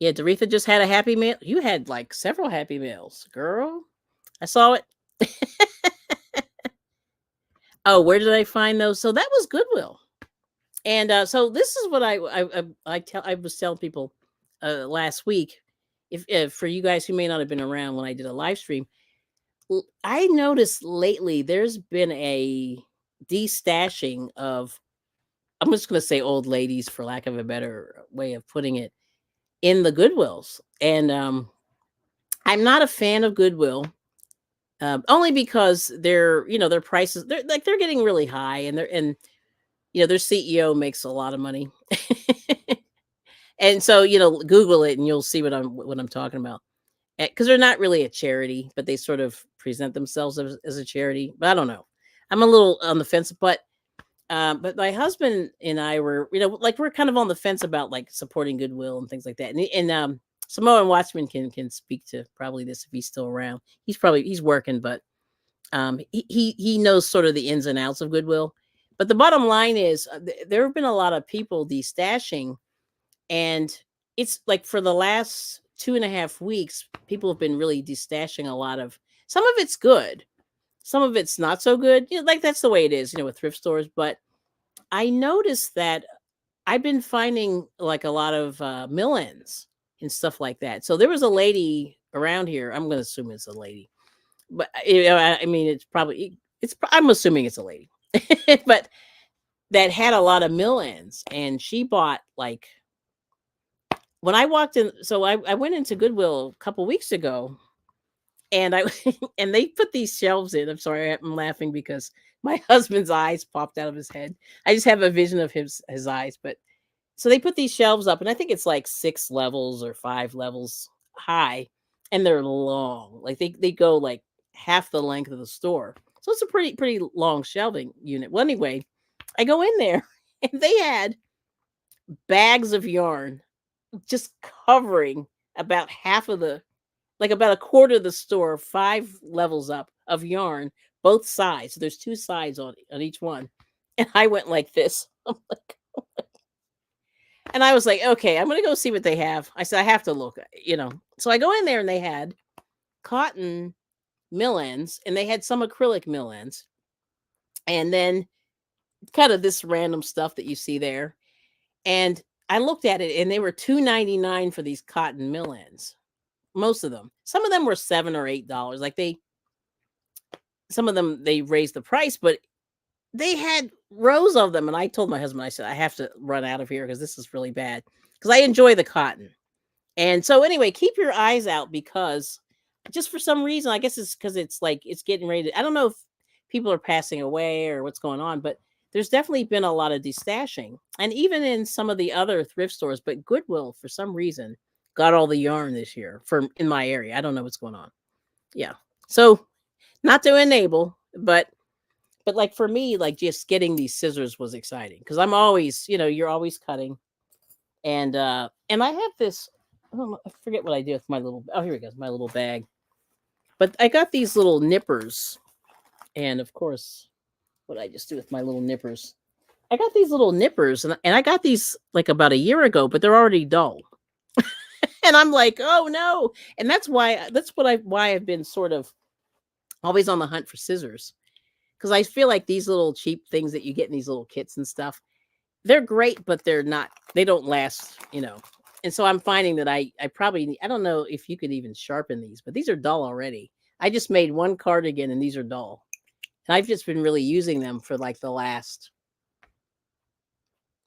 Yeah, Doretha just had a happy mail. You had like several happy mails, girl. I saw it. Oh, where did I find those? So that was Goodwill. And so this is what I was telling people last week. If for you guys who may not have been around when I did a live stream, I noticed lately there's been a destashing of, I'm just going to say old ladies for lack of a better way of putting it, in the Goodwills. And I'm not a fan of Goodwill. Only because their prices, they're getting really high, and their CEO makes a lot of money. And so, Google it and you'll see what I'm talking about. Because they're not really a charity, but they sort of present themselves as a charity. But I don't know. I'm a little on the fence, but my husband and I were, we're kind of on the fence about like supporting Goodwill and things like that. And Samoan Watchman can speak to probably this if he's still around. He's working, but he knows sort of the ins and outs of Goodwill. But the bottom line is there have been a lot of people destashing, and it's like for the last 2.5 weeks, people have been really destashing a lot of. Some of it's good, some of it's not so good. Like that's the way it is, with thrift stores. But I noticed that I've been finding like a lot of mill-ins and stuff like that. So there was a lady around here. I'm going to assume it's a lady, but I mean, I'm assuming it's a lady, but that had a lot of mill-ins, and she bought like, when I walked in. So I went into Goodwill a couple weeks ago, and and they put these shelves in. I'm sorry, I'm laughing because my husband's eyes popped out of his head. I just have a vision of his eyes, but so they put these shelves up, and I think it's like 6 levels or 5 levels high, and they're long. Like they go like half the length of the store. So it's a pretty long shelving unit. Well, anyway, I go in there and they had bags of yarn just covering about half of about a quarter of the store, 5 levels up of yarn, both sides. So there's 2 sides on each one. And I went like this. And I was like, okay, I'm going to go see what they have. I said, I have to look, So I go in there and they had cotton mill-ends, and they had some acrylic mill-ends. And then kind of this random stuff that you see there. And I looked at it, and they were $2.99 for these cotton mill-ends. Most of them. Some of them were $7 or $8. Like some of them, they raised the price, but they had rows of them. And I told my husband, I said, I have to run out of here because this is really bad, because I enjoy the cotton. And so anyway, keep your eyes out, because just for some reason, I guess it's because it's like it's getting ready to, I don't know if people are passing away or what's going on, but there's definitely been a lot of destashing, and even in some of the other thrift stores. But Goodwill, for some reason, got all the yarn this year in my area. I don't know what's going on. Yeah. So not to enable, but like for me, like just getting these scissors was exciting, because I'm always, you're always cutting. And I have this, I don't know, I forget what I did with my little, oh, here we go, my little bag. But I got these little nippers. And of course, what did I just do with my little nippers? I got these little nippers, and I got these like about a year ago, but they're already dull. And I'm like, oh no. And why I've been sort of Always on the hunt for scissors. Because I feel like these little cheap things that you get in these little kits and stuff, they're great, but they don't last, And so I'm finding that I probably, I don't know if you could even sharpen these, but these are dull already. I just made one cardigan and these are dull. And I've just been really using them for like the last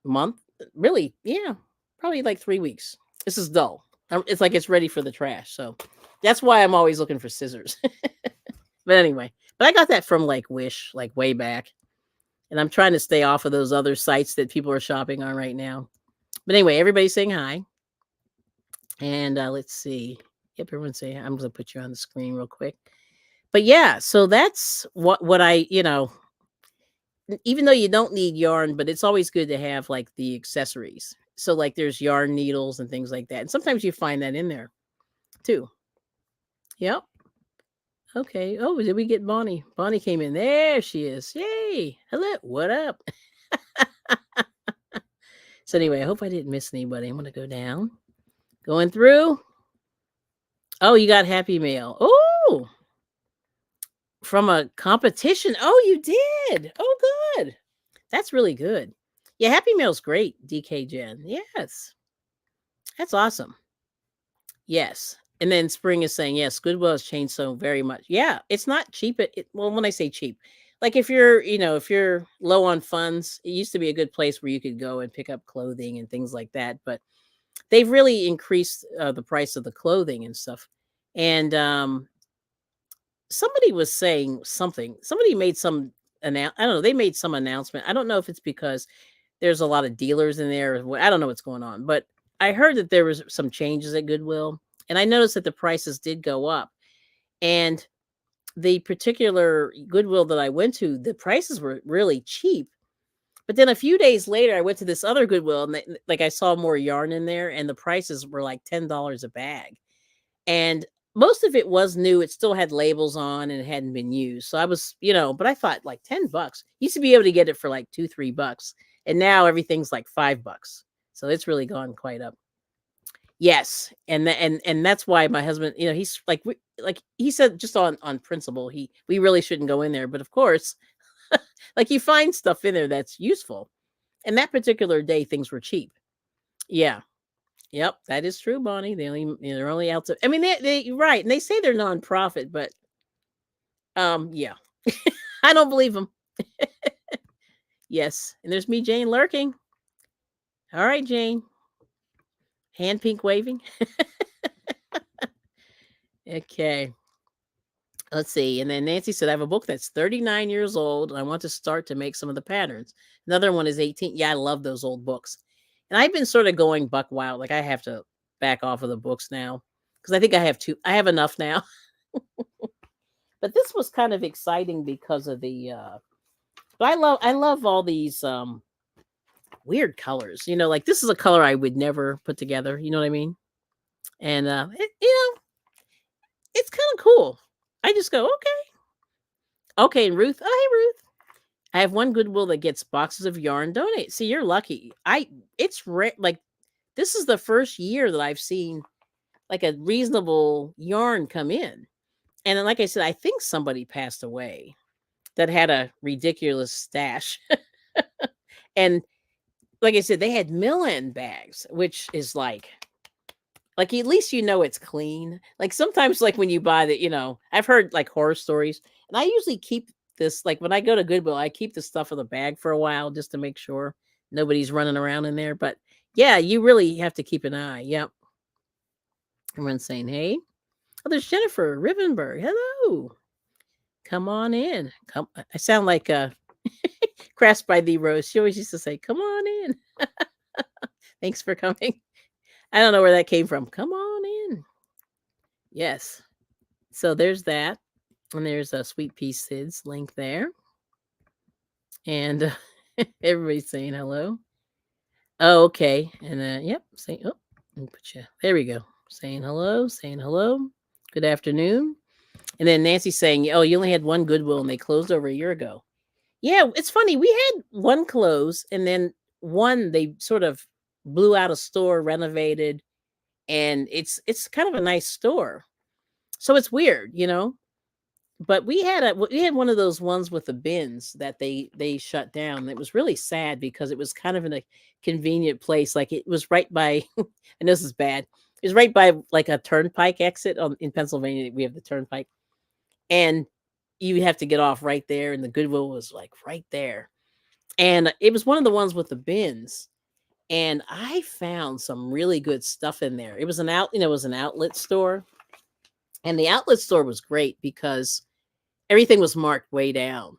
month. Really, yeah, probably like 3 weeks. This is dull. It's like it's ready for the trash. So that's why I'm always looking for scissors. But anyway, but I got that from like Wish, like way back. And I'm trying to stay off of those other sites that people are shopping on right now. But anyway, everybody's saying hi. And let's see. Yep, everyone's saying hi. I'm going to put you on the screen real quick. But yeah, so that's what I, even though you don't need yarn, but it's always good to have like the accessories. So like there's yarn needles and things like that. And sometimes you find that in there too. Yep. Okay. Oh, did we get Bonnie? Bonnie came in. There she is. Yay. Hello. What up? So anyway, I hope I didn't miss anybody. I'm going to go down. Going through. Oh, you got Happy Mail. Oh, from a competition. Oh, you did. Oh, good. That's really good. Yeah, Happy Mail's great, DK Jen. Yes. That's awesome. Yes. And then Spring is saying, yes, Goodwill has changed so very much. Yeah, it's not cheap. Well, when I say cheap, like if you're low on funds, it used to be a good place where you could go and pick up clothing and things like that. But they've really increased the price of the clothing and stuff. And somebody was saying something. Somebody made some I don't know. They made some announcement. I don't know if it's because there's a lot of dealers in there. I don't know what's going on, but I heard that there was some changes at Goodwill, and I noticed that the prices did go up. And the particular Goodwill that I went to, the prices were really cheap. But then a few days later, I went to this other Goodwill, and like I saw more yarn in there, and the prices were like $10 a bag. And most of it was new. It still had labels on and it hadn't been used. So I was, but I thought like $10. Used to be able to get it for like $2-3. And now everything's like $5. So it's really gone quite up. Yes. And that's why my husband, he's like he said just on principle, we really shouldn't go in there. But of course, like you find stuff in there that's useful. And that particular day things were cheap. Yeah. Yep, that is true, Bonnie. They're only out to. I mean, you're right, and they say they're nonprofit, but yeah, I don't believe them. Yes, and there's me, Jane, lurking. All right, Jane, hand pink waving. Okay, let's see. And then Nancy said, "I have a book that's 39 years old, and I want to start to make some of the patterns." Another one is 18. Yeah, I love those old books. And I've been sort of going buck wild. Like I have to back off of the books now because I think I have enough now. But this was kind of exciting because of the but I love all these weird colors. Like this is a color I would never put together, you know what I mean? And it's kind of cool. I just go, okay. Okay, and Ruth. Oh, hey Ruth. I have one Goodwill that gets boxes of yarn donate. See, you're lucky. It's rare. Like this is the first year that I've seen like a reasonable yarn come in. And then, like I said, I think somebody passed away that had a ridiculous stash. And like I said, they had mill-end bags, which is like at least it's clean. Like sometimes like when you buy I've heard like horror stories, and I usually keep this, like when I go to Goodwill, I keep the stuff in the bag for a while just to make sure nobody's running around in there. But yeah, you really have to keep an eye. Yep. Everyone's saying, hey. Oh, there's Jennifer Rivenberg. Hello. Come on in. Come. I sound like Crafts by the Rose. She always used to say, come on in. Thanks for coming. I don't know where that came from. Come on in. Yes. So there's that. And there's a Sweet Pea Sid's link there. And everybody's saying hello. Oh, okay. And yep. Saying, oh, let me put you. There we go. Saying hello. Good afternoon. And then Nancy saying, oh, you only had one Goodwill and they closed over a year ago. Yeah, it's funny. We had one close and then one they sort of blew out a store, renovated, and it's kind of a nice store. So it's weird, But we had one of those ones with the bins that they shut down. It was really sad because it was kind of in a convenient place. Like it was right by, and this is bad. It was right by like a turnpike exit in Pennsylvania. We have the turnpike, and you have to get off right there. And the Goodwill was like right there, and it was one of the ones with the bins. And I found some really good stuff in there. It was it was an outlet store, and the outlet store was great because everything was marked way down.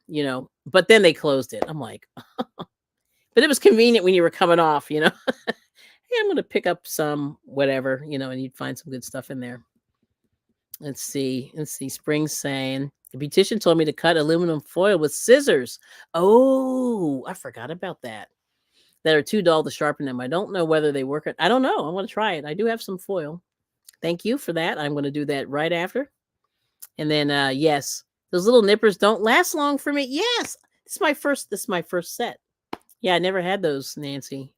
But then they closed it. I'm like, but it was convenient when you were coming off. Hey, I'm going to pick up some whatever, and you'd find some good stuff in there. Let's see. Spring's saying the beautician told me to cut aluminum foil with scissors. Oh, I forgot about that. That are too dull to sharpen them. I don't know whether they work. I don't know. I want to try it. I do have some foil. Thank you for that. I'm going to do that right after. And then, yes, those little nippers don't last long for me. Yes, this is my first set. Yeah, I never had those, Nancy.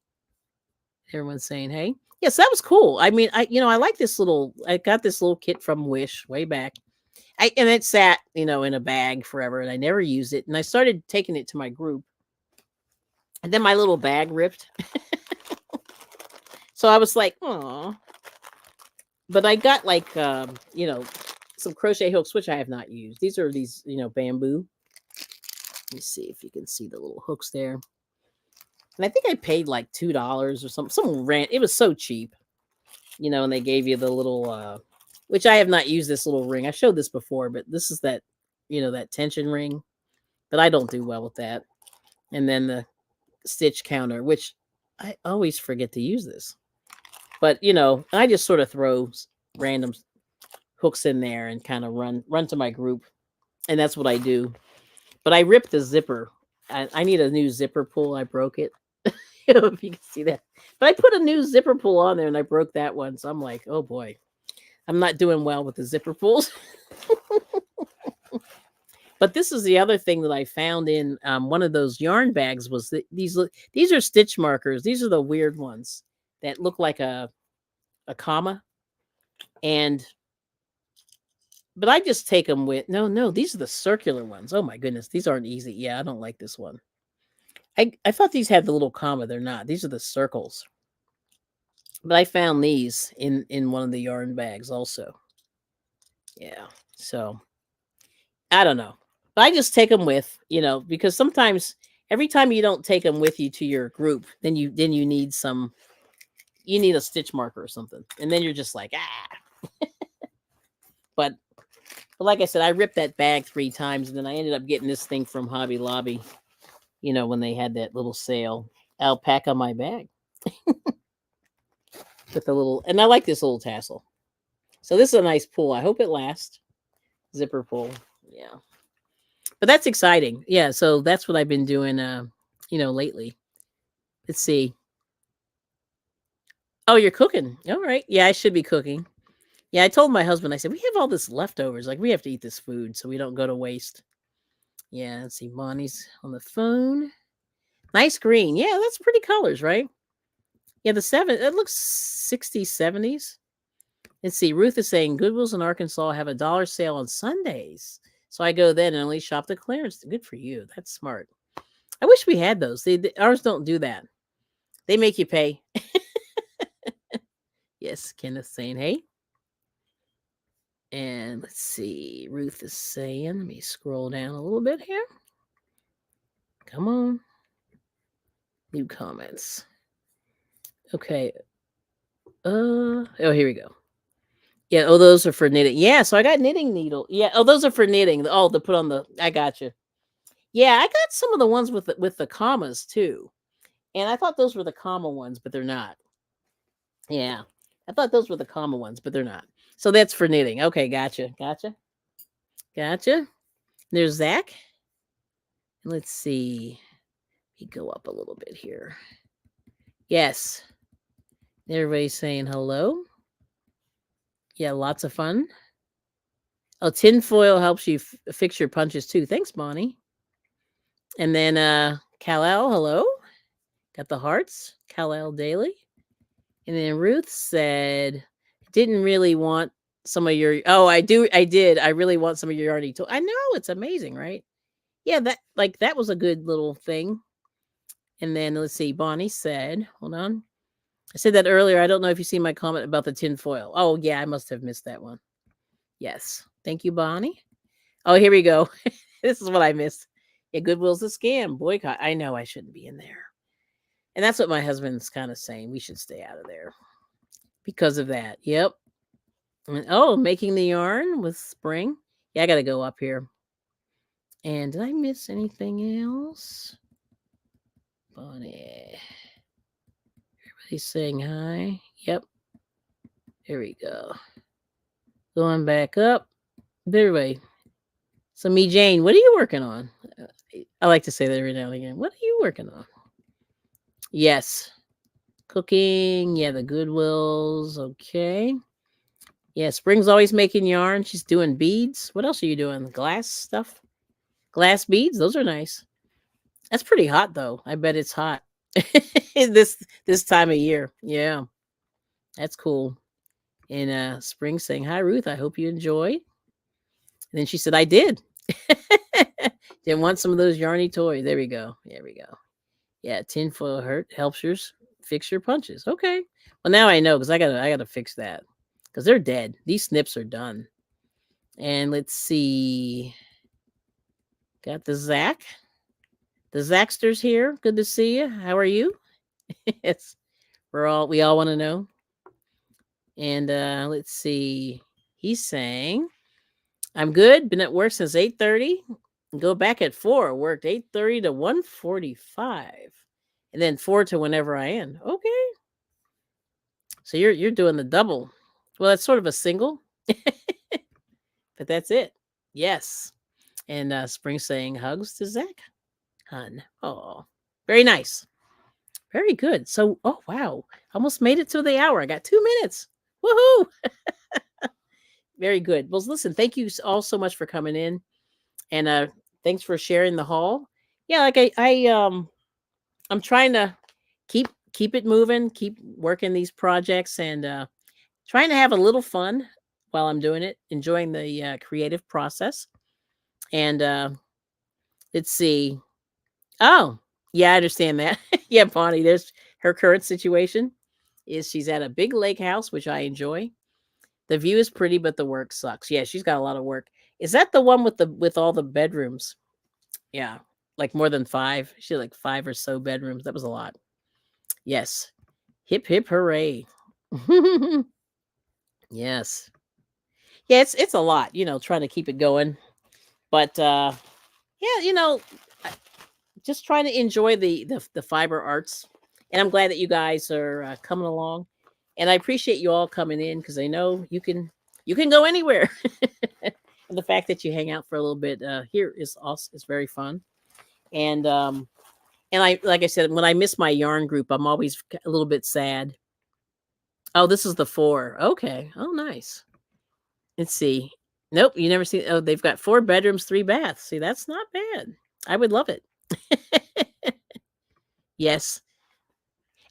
Everyone's saying, hey. Yes, that was cool. I mean, I like this I got this little kit from Wish way back. And it sat, in a bag forever, and I never used it. And I started taking it to my group. And then my little bag ripped. So I was like, oh. But I got like, some crochet hooks, which I have not used. These are bamboo. Let me see if you can see the little hooks there. And I think I paid like $2 or something. Some rent. It was so cheap, and they gave you the little, which I have not used this little ring. I showed this before, but this is that, that tension ring. But I don't do well with that. And then the stitch counter, which I always forget to use this. But, I just sort of throw random hooks in there and kind of run to my group. And that's what I do. But I ripped the zipper. I need a new zipper pull. I broke it. If you can see that. But I put a new zipper pull on there and I broke that one. So I'm like, oh boy, I'm not doing well with the zipper pulls. But this is the other thing that I found in one of those yarn bags was that these are stitch markers. These are the weird ones that look like a comma. But I just take them with, no, these are the circular ones. Oh my goodness, these aren't easy. Yeah, I don't like this one. I thought these had the little comma. They're not. These are the circles. But I found these in one of the yarn bags also. Yeah, so I don't know. But I just take them with, because sometimes every time you don't take them with you to your group, then you need a stitch marker or something. And then you're just like, ah. But like I said, I ripped that bag 3 times, and then I ended up getting this thing from Hobby Lobby, when they had that little sale. Alpaca my bag. With a little, and I like this little tassel. So this is a nice pull. I hope it lasts. Zipper pull. Yeah. But that's exciting. Yeah, so that's what I've been doing, lately. Let's see. Oh, you're cooking. All right. Yeah, I should be cooking. Yeah, I told my husband, I said, we have all this leftovers. Like, we have to eat this food so we don't go to waste. Yeah, let's see. Bonnie's on the phone. Nice green. Yeah, that's pretty colors, right? Yeah, it looks 60s, 70s. Let's see. Ruth is saying Goodwills in Arkansas have a $1 sale on Sundays. So I go then and only shop the clearance. Good for you. That's smart. I wish we had those. Ours don't do that. They make you pay. Yes, Kenneth saying, hey. And let's see. Ruth is saying, let me scroll down a little bit here. Come on. New comments. Okay. Oh, here we go. Yeah. Oh, those are for knitting. Yeah. So I got knitting needle. Yeah. Oh, those are for knitting. Oh, to put on I got you. Yeah. I got some of the ones with the commas too. And I thought those were the comma ones, but they're not. Yeah. I thought those were the comma ones, but they're not. So that's for knitting. Okay. Gotcha. There's Zach. Let's see. Let me go up a little bit here. Yes. Everybody's saying hello. Yeah, lots of fun. Oh, tinfoil helps you fix your punches too. Thanks, Bonnie. And then Kal-El, hello. Got the hearts. Kal-El Daily. And then Ruth said, didn't really want some of your I did. I really want some of your already told. I know, it's amazing, right? Yeah, that was a good little thing. And then let's see, Bonnie said, hold on. I said that earlier. I don't know if you see my comment about the tinfoil. Oh, yeah, I must have missed that one. Yes. Thank you, Bonnie. Oh, here we go. This is what I missed. Yeah, Goodwill's a scam. Boycott. I know I shouldn't be in there. And that's what my husband's kind of saying. We should stay out of there because of that. Yep. And, making the yarn with spring. Yeah, I got to go up here. And did I miss anything else? Bonnie. Everybody's saying hi. Yep. Here we go. Going back up. Everybody. So, me, Jane, what are you working on? I like to say that every now and again. What are you working on? Yes. Cooking. Yeah, the Goodwills. Okay. Yeah, Spring's always making yarn. She's doing beads. What else are you doing? Glass stuff? Glass beads? Those are nice. That's pretty hot, though. I bet it's hot. this time of year. Yeah. That's cool. And Spring saying, hi, Ruth. I hope you enjoyed. And then she said, I did. Didn't want some of those yarny toys. There we go. There we go. Yeah, tinfoil helps you fix your punches. Okay. Well, now I know because I gotta fix that because they're dead. These snips are done. And let's see. Got the Zach. The Zacksters here. Good to see you. How are you? Yes. We all want to know. And let's see. He's saying, I'm good. Been at work since 8:30. Go back at 4. Worked 8:30 to 1:45. And then 4 to whenever I end. Okay. So you're doing the double. Well, that's sort of a single. But that's it. Yes. And Spring saying hugs to Zach. Hun. Oh. Very nice. Very good. So, oh wow. Almost made it to the hour. I got 2 minutes. Woohoo! Very good. Well, listen, thank you all so much for coming in. And thanks for sharing the haul. Yeah, like I'm trying to keep it moving, keep working these projects, and trying to have a little fun while I'm doing it, enjoying the creative process. And let's see. Oh, yeah, I understand that. Yeah, Bonnie, there's her current situation is she's at a big lake house, which I enjoy. The view is pretty, but the work sucks. Yeah, she's got a lot of work. Is that the one with all the bedrooms? Yeah, like more than 5. She had like 5 or so bedrooms. That was a lot. Yes. Hip hip hooray. Yes. Yeah, it's a lot, trying to keep it going. But yeah, just trying to enjoy the fiber arts. And I'm glad that you guys are coming along. And I appreciate you all coming in because I know you can go anywhere. And the fact that you hang out for a little bit here is also is very fun. And I, like I said, when I miss my yarn group, I'm always a little bit sad. Oh, this is the 4. Okay. Oh, nice. Let's see. Nope, you never see. Oh, they've got 4 bedrooms, 3 baths. See, that's not bad. I would love it. Yes.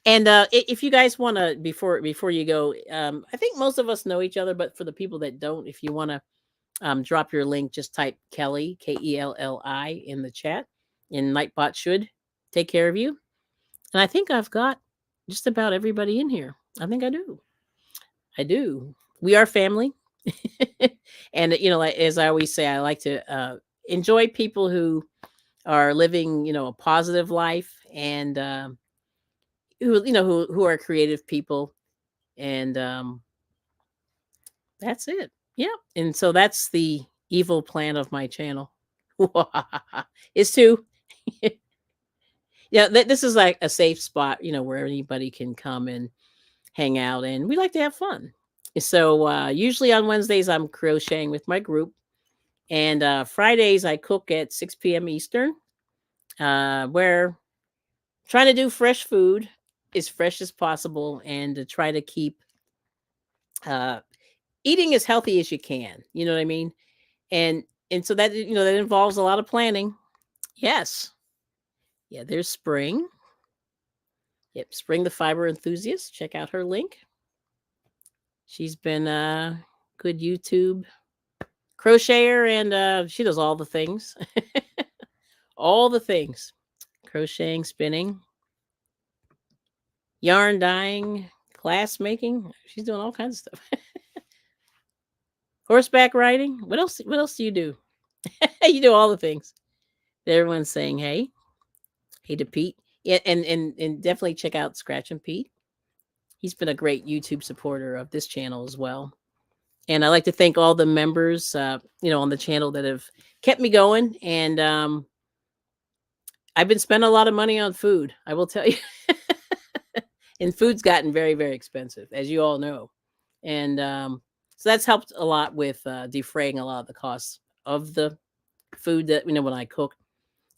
And if you guys want to, before you go, I think most of us know each other, but for the people that don't, if you want to drop your link, just type Kelly, Kelli, in the chat, and Nightbot should take care of you. And I think I've got just about everybody in here. I think I do. I do. We are family. And, as I always say, I like to enjoy people who are living, a positive life and who are creative people. And that's it. Yeah. And so that's the evil plan of my channel is to yeah, this is like a safe spot, where anybody can come and hang out, and we like to have fun. So usually on Wednesdays I'm crocheting with my group, and Fridays I cook at 6 p.m. Eastern, where trying to do fresh food as fresh as possible and to try to keep uh, eating as healthy as you can. You know what I mean? And so that that involves a lot of planning. Yes. Yeah, there's Spring. Yep, Spring the fiber enthusiast. Check out her link. She's been good YouTube crocheter, and she does all the things. All the things. Crocheting, spinning, yarn dyeing, glass making. She's doing all kinds of stuff. Horseback riding. What else? What else do you do? You do all the things. Everyone's saying hey. Hey to Pete. Yeah, and definitely check out Scratch and Pete. He's been a great YouTube supporter of this channel as well. And I like to thank all the members, on the channel that have kept me going. And I've been spending a lot of money on food, I will tell you. And food's gotten very, very expensive, as you all know. And so that's helped a lot with defraying a lot of the costs of the food that, when I cook.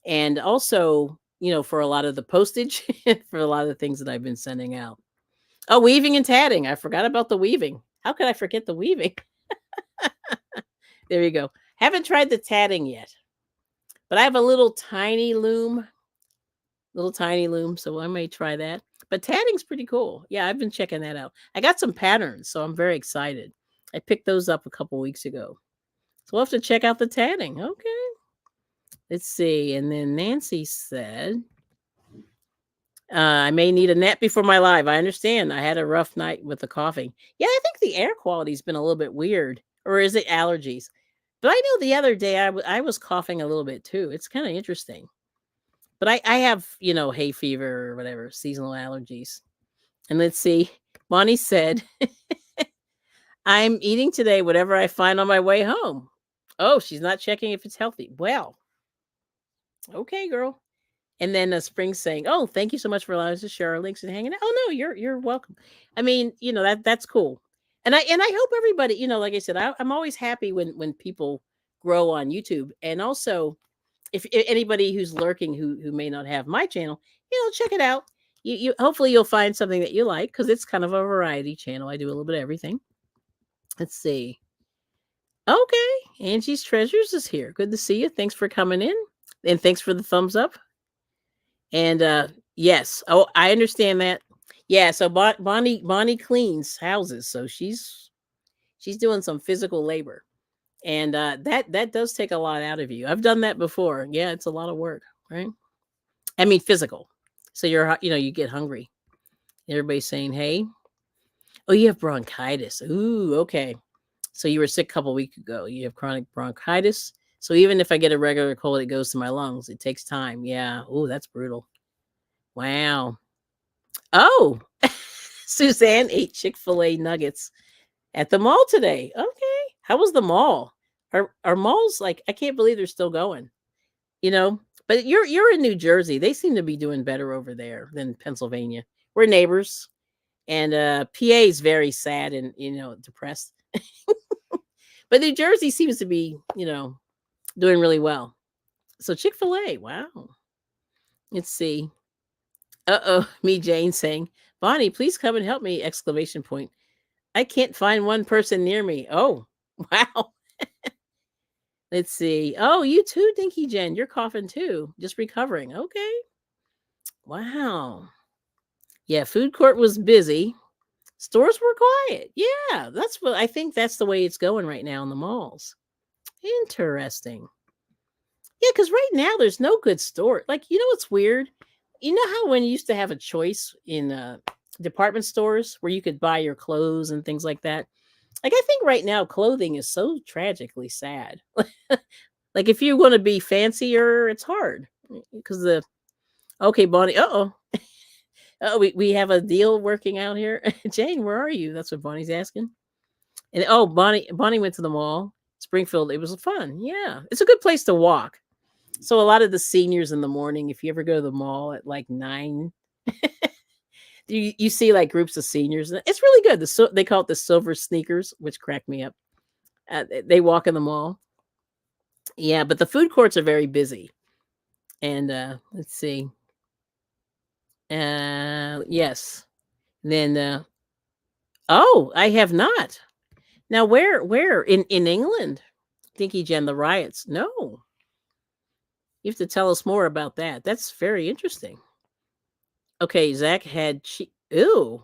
And also, for a lot of the postage, for a lot of the things that I've been sending out. Oh, weaving and tatting. I forgot about the weaving. How could I forget the weaving? There you go. Haven't tried the tatting yet, but I have a little tiny loom, so I may try that. But tatting's pretty cool. Yeah, I've been checking that out. I got some patterns, so I'm very excited. I picked those up a couple weeks ago. So we'll have to check out the tatting. Okay. Let's see. And then Nancy said, I may need a nap before my live. I understand. I had a rough night with the coughing. Yeah, I think the air quality's been a little bit weird. Or is it allergies? But I know the other day I was coughing a little bit too. It's kind of interesting. But I have, hay fever or whatever, seasonal allergies. And let's see. Bonnie said, I'm eating today whatever I find on my way home. Oh, she's not checking if it's healthy. Well, okay, girl. And then Spring saying, "Oh, thank you so much for allowing us to share our links and hanging out." Oh no, you're welcome. I mean, that's cool. And I hope everybody, like I said, I'm always happy when people grow on YouTube. And also, if anybody who's lurking who may not have my channel, check it out. You hopefully you'll find something that you like, because it's kind of a variety channel. I do a little bit of everything. Let's see. Okay, Angie's Treasures is here. Good to see you. Thanks for coming in, and thanks for the thumbs up. And yes, oh, I understand that. Yeah, so Bonnie cleans houses, so she's doing some physical labor, and that does take a lot out of you. I've done that before. Yeah, it's a lot of work, right? I mean, physical. So you get hungry. Everybody's saying, "Hey, oh, you have bronchitis." Ooh, okay. So you were sick a couple weeks ago. You have chronic bronchitis. So even if I get a regular cold, it goes to my lungs. It takes time. Yeah. Oh, that's brutal. Wow. Oh, Suzanne ate Chick-fil-A nuggets at the mall today. Okay. How was the mall? Are malls, like, I can't believe they're still going, but you're in New Jersey. They seem to be doing better over there than Pennsylvania. We're neighbors, and PA is very sad and, depressed. But New Jersey seems to be, doing really well. So Chick-fil-A, wow. Let's see. Uh-oh, me, Jane, saying, "Bonnie, please come and help me!" Exclamation point. I can't find one person near me. Oh, wow. Let's see. Oh, you too, Dinky Jen. You're coughing too. Just recovering. Okay. Wow. Yeah, food court was busy. Stores were quiet. Yeah, I think that's the way it's going right now in the malls. Interesting. Yeah, because right now there's no good store. Like, what's weird? You know how when you used to have a choice in department stores where you could buy your clothes and things like that? Like, I think right now clothing is so tragically sad. Like, if you want to be fancier, it's hard because okay, Bonnie. Uh-oh. Oh, we have a deal working out here. Jane, where are you? That's what Bonnie's asking. And Bonnie went to the mall, Springfield. It was fun. Yeah, it's a good place to walk. So a lot of the seniors in the morning, if you ever go to the mall at like 9, you see like groups of seniors. It's really good. They call it the silver sneakers, which crack me up. They walk in the mall. Yeah, but the food courts are very busy. And let's see. Yes. Then oh, I have not. Now where in England? Dinky Jen, the riots. No. You have to tell us more about that. That's very interesting. Okay, Zach had cheese. Ew.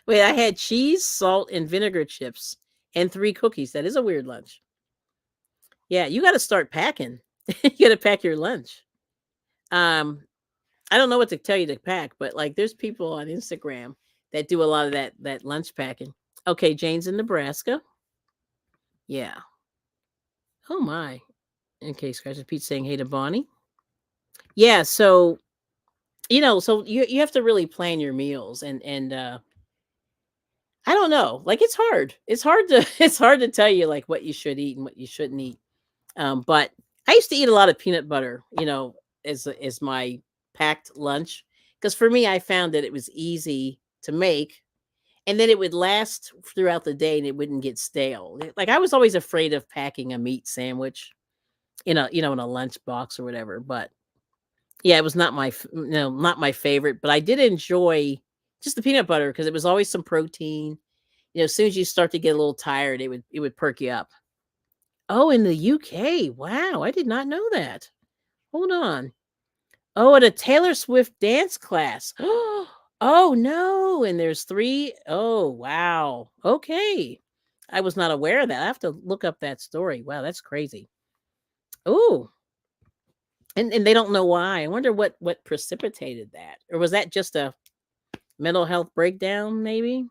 Wait, I had cheese, salt, and vinegar chips and 3 cookies. That is a weird lunch. Yeah, you got to start packing. You got to pack your lunch. Um, I don't know what to tell you to pack, but like there's people on Instagram that do a lot of that lunch packing. Okay, Jane's in Nebraska. Yeah. Oh my. Okay, Scratches Pete saying hey to Bonnie. Yeah, so so you have to really plan your meals and I don't know. Like it's hard. It's hard to it's hard to tell you like what you should eat and what you shouldn't eat. But I used to eat a lot of peanut butter, as my packed lunch because for me I found that it was easy to make and then it would last throughout the day and it wouldn't get stale. Like I was always afraid of packing a meat sandwich in a lunch box or whatever, but yeah, it was not not my favorite, but I did enjoy just the peanut butter because it was always some protein. As soon as you start to get a little tired, it would perk you up. Oh, in the UK. Wow, I did not know that. Hold on. Oh, at a Taylor Swift dance class. Oh no, and there's 3. Oh, wow. Okay. I was not aware of that. I have to look up that story. Wow, that's crazy. Oh, and they don't know why. I wonder what precipitated that. Or was that just a mental health breakdown maybe?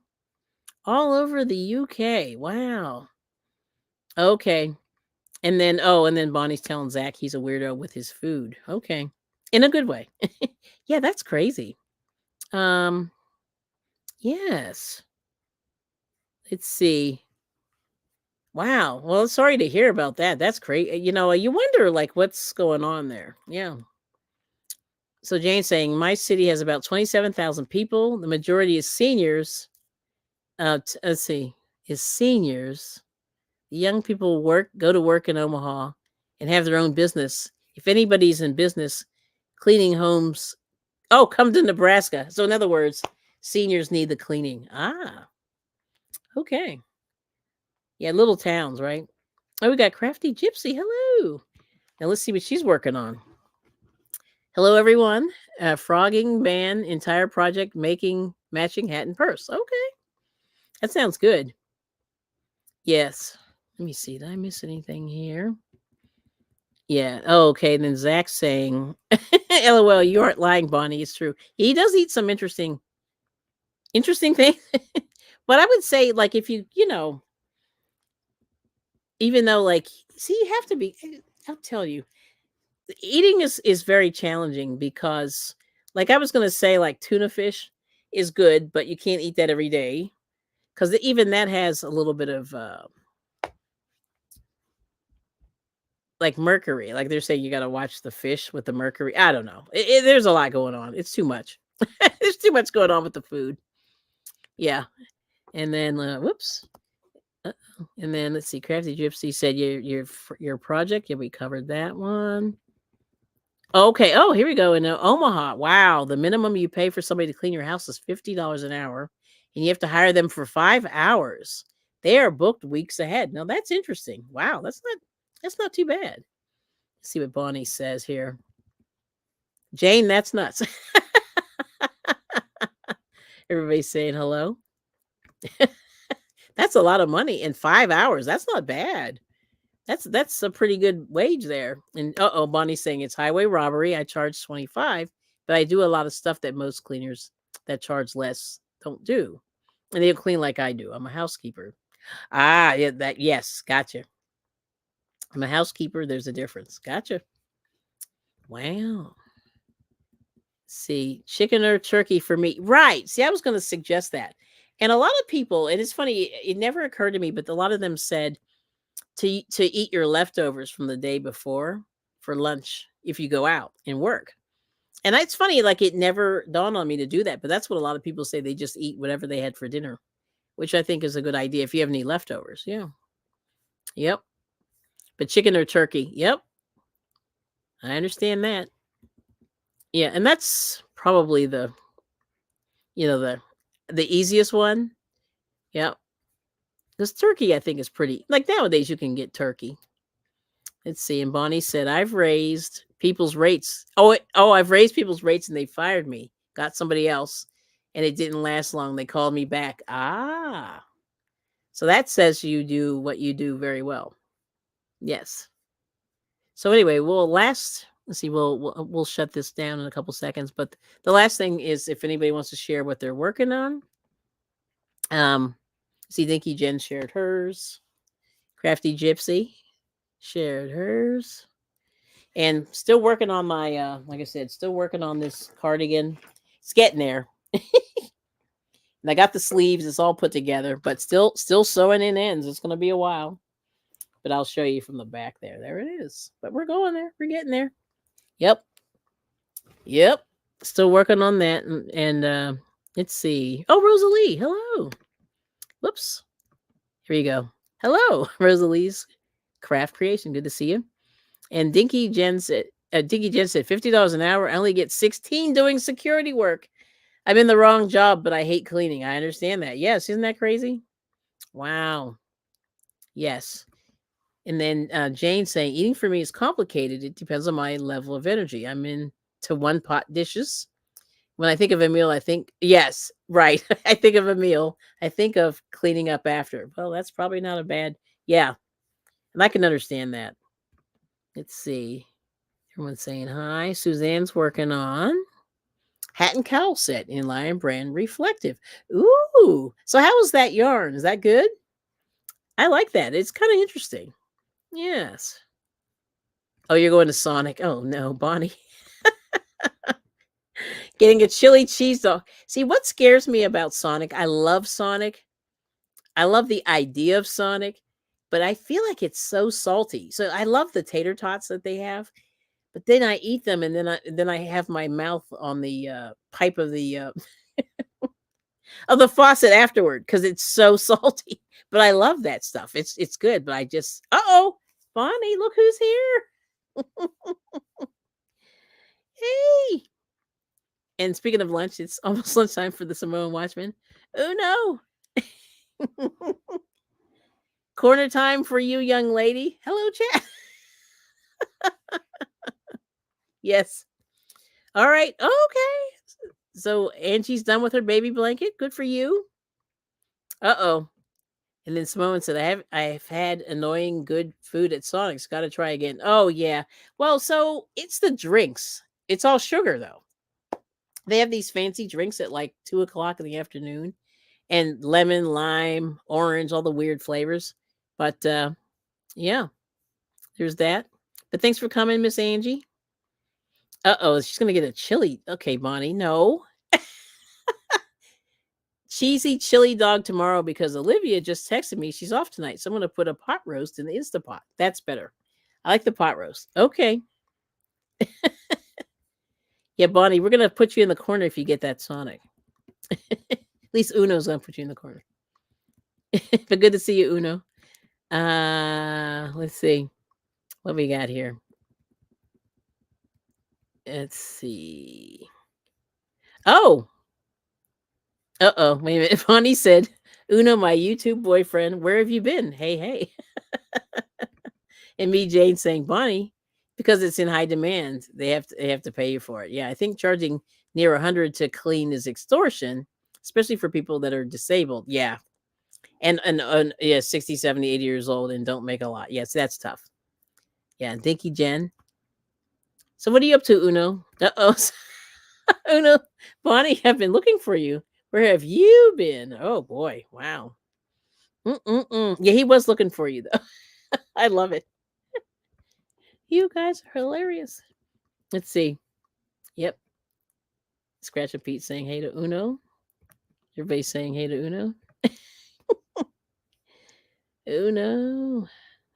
All over the UK. Wow. Okay. And then Bonnie's telling Zach he's a weirdo with his food. Okay. In a good way. Yeah, that's crazy. Um, yes. Let's see. Wow. Well, sorry to hear about that. That's crazy. You wonder like what's going on there. Yeah. So Jane's saying my city has about 27,000 people. The majority is seniors. Let's see, is seniors. Young people go to work in Omaha and have their own business. If anybody's in business, cleaning homes, come to Nebraska. So in other words, seniors need the cleaning. Ah, okay. Yeah, little towns, right? Oh, we got Crafty Gypsy. Hello. Now let's see what she's working on. Hello, everyone. Frogging band entire project making matching hat and purse. Okay, that sounds good. Yes. Let me see. Did I miss anything here? Yeah. Oh, okay. And then Zach's saying, "LOL, you aren't lying, Bonnie. It's true. He does eat some interesting things." But I would say, like, if even though, like, see, you have to be. I'll tell you, eating is very challenging because, like, I was gonna say, like, tuna fish is good, but you can't eat that every day because even that has a little bit of like mercury. Like they're saying, you got to watch the fish with the mercury. I don't know. There's a lot going on. It's too much. There's too much going on with the food. Yeah. And then, whoops. And then let's see. Crafty Gypsy said your project. Yeah, we covered that one. Okay. Oh, here we go. In Omaha. Wow. The minimum you pay for somebody to clean your house is $50 an hour, and you have to hire them for 5 hours. They are booked weeks ahead. Now that's interesting. Wow. That's not too bad. Let's see what Bonnie says here. Jane, that's nuts. Everybody's saying hello. That's a lot of money in 5 hours. That's not bad. That's a pretty good wage there. And Bonnie's saying it's highway robbery. I charge 25, but I do a lot of stuff that most cleaners that charge less don't do. And they clean like I do. I'm a housekeeper. Ah, yeah, yes, gotcha. I'm a housekeeper. There's a difference. Gotcha. Wow. See, chicken or turkey for me. Right. See, I was going to suggest that. And a lot of people, and it's funny, it never occurred to me, but a lot of them said to eat your leftovers from the day before for lunch if you go out and work. And it's funny, like it never dawned on me to do that, but that's what a lot of people say. They just eat whatever they had for dinner, which I think is a good idea if you have any leftovers. Yeah. Yep. But chicken or turkey. Yep. I understand that. Yeah, and that's probably the easiest one. Yeah. Because turkey, I think, is pretty like nowadays you can get turkey. Let's see. And Bonnie said, I've raised people's rates. I've raised people's rates and they fired me. Got somebody else. And it didn't last long. They called me back. Ah. So that says you do what you do very well. Yes. So anyway, let's see, we'll shut this down in a couple seconds. But the last thing is if anybody wants to share what they're working on. See, Dinky Jen shared hers. Crafty Gypsy shared hers. And still working on my like I said, still working on this cardigan. It's getting there. And I got the sleeves, it's all put together, but still sewing in ends. It's gonna be a while. But I'll show you from the back there. There it is. But we're going there. We're getting there. Yep. Yep. Still working on that. And let's see. Oh, Rosalie. Hello. Whoops. Here you go. Hello, Rosalie's Craft Creation. Good to see you. And Dinky Jen said, $50 an hour. I only get 16 doing security work. I'm in the wrong job, but I hate cleaning. I understand that. Yes. Isn't that crazy? Wow. Yes. And then Jane saying, eating for me is complicated. It depends on my level of energy. I'm into one pot dishes. When I think of a meal, I think, yes, right. I think of a meal. I think of cleaning up after. Well, that's probably not a bad, yeah. And I can understand that. Let's see. Everyone's saying hi. Suzanne's working on hat and cowl set in Lion Brand Reflective. Ooh. So how was that yarn? Is that good? I like that. It's kind of interesting. Yes. Oh, you're going to Sonic. Oh, no, Bonnie. Getting a chili cheese dog. See, what scares me about Sonic, I love Sonic. I love the idea of Sonic, but I feel like it's so salty. So I love the tater tots that they have, but then I eat them and then I have my mouth on the pipe of the of the faucet afterward because it's so salty. But I love that stuff. It's good, but I just Bonnie, look who's here. Hey. And speaking of lunch, it's almost lunchtime for the Samoan Watchman. Oh no. Corner time for you, young lady. Hello, chat. Yes. All right. Okay. So Angie's done with her baby blanket. Good for you. Uh-oh. And then Samoan said, I've had annoying good food at Sonic's. Gotta try again. Oh yeah. Well, so it's the drinks. It's all sugar though. They have these fancy drinks at like 2:00 in the afternoon. And lemon, lime, orange, all the weird flavors. But yeah, there's that. But thanks for coming, Miss Angie. Uh-oh, she's gonna get a chili. Okay, Bonnie, no. Cheesy chili dog tomorrow because Olivia just texted me. She's off tonight. So I'm gonna put a pot roast in the Instapot. That's better. I like the pot roast. Okay. Yeah, Bonnie, we're gonna put you in the corner if you get that Sonic. At least Uno's gonna put you in the corner. But good to see you, Uno. Let's see what we got here. Let's see. Oh. Uh-oh. Wait a minute. Bonnie said, Uno, my YouTube boyfriend, where have you been? Hey. And me, Jane, saying, Bonnie, because it's in high demand, they have to pay you for it. Yeah, I think charging near 100 to clean is extortion, especially for people that are disabled. Yeah. And yeah, 60, 70, 80 years old and don't make a lot. Yes, that's tough. Yeah, Dinky Jen. So what are you up to, Uno? Uh-oh. Uno, Bonnie, I've been looking for you. Where have you been? Oh, boy. Wow. Yeah, he was looking for you, though. I love it. You guys are hilarious. Let's see. Yep. Scratch and Pete saying hey to Uno. Everybody's saying hey to Uno.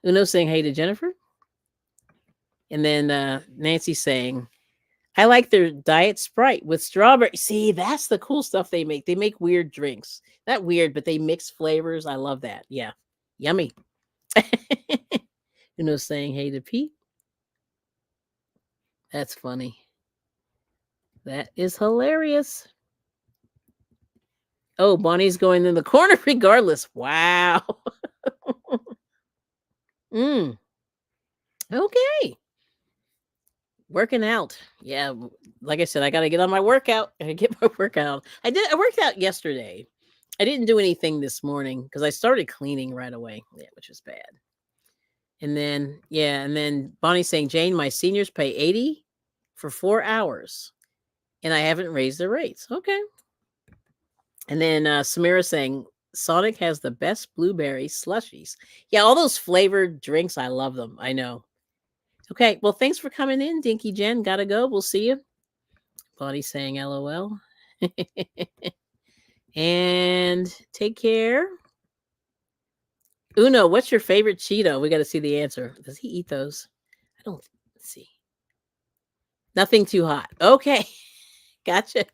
Uno saying hey to Jennifer. And then Nancy saying, I like their Diet Sprite with strawberry. See, that's the cool stuff they make. They make weird drinks. Not weird, but they mix flavors. I love that. Yeah. Yummy. Uno saying hey to Pete. That's funny. That is hilarious. Oh, Bonnie's going in the corner regardless. Wow. Okay. Working out. Yeah. Like I said, I got to get on my workout. I get my workout. I worked out yesterday. I didn't do anything this morning because I started cleaning right away. Yeah, which was bad. And then, yeah, and then Bonnie saying, Jane, my seniors pay 80 for 4 hours, and I haven't raised the rates. Okay. And then Samira saying, Sonic has the best blueberry slushies. Yeah, all those flavored drinks, I love them. I know. Okay, well, thanks for coming in, Dinky Jen. Gotta go. We'll see you. Bonnie saying LOL. And take care. Uno, what's your favorite Cheeto? We got to see the answer. Does he eat those? I don't. Let's see. Nothing too hot. Okay. Gotcha.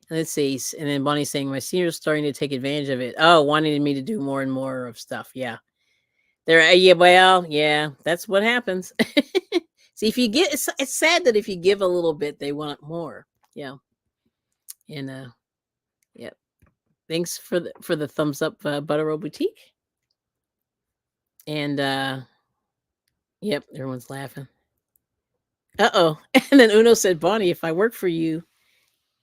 Let's see. And then Bonnie's saying, my senior's starting to take advantage of it. Oh, wanting me to do more and more of stuff. Yeah. Yeah, well, yeah, that's what happens. See, if you get, it's sad that if you give a little bit, they want more. Yeah. And, yep. Thanks for the thumbs up, Buttero Boutique. And, yep, everyone's laughing. Uh-oh. And then Uno said, Bonnie, if I work for you,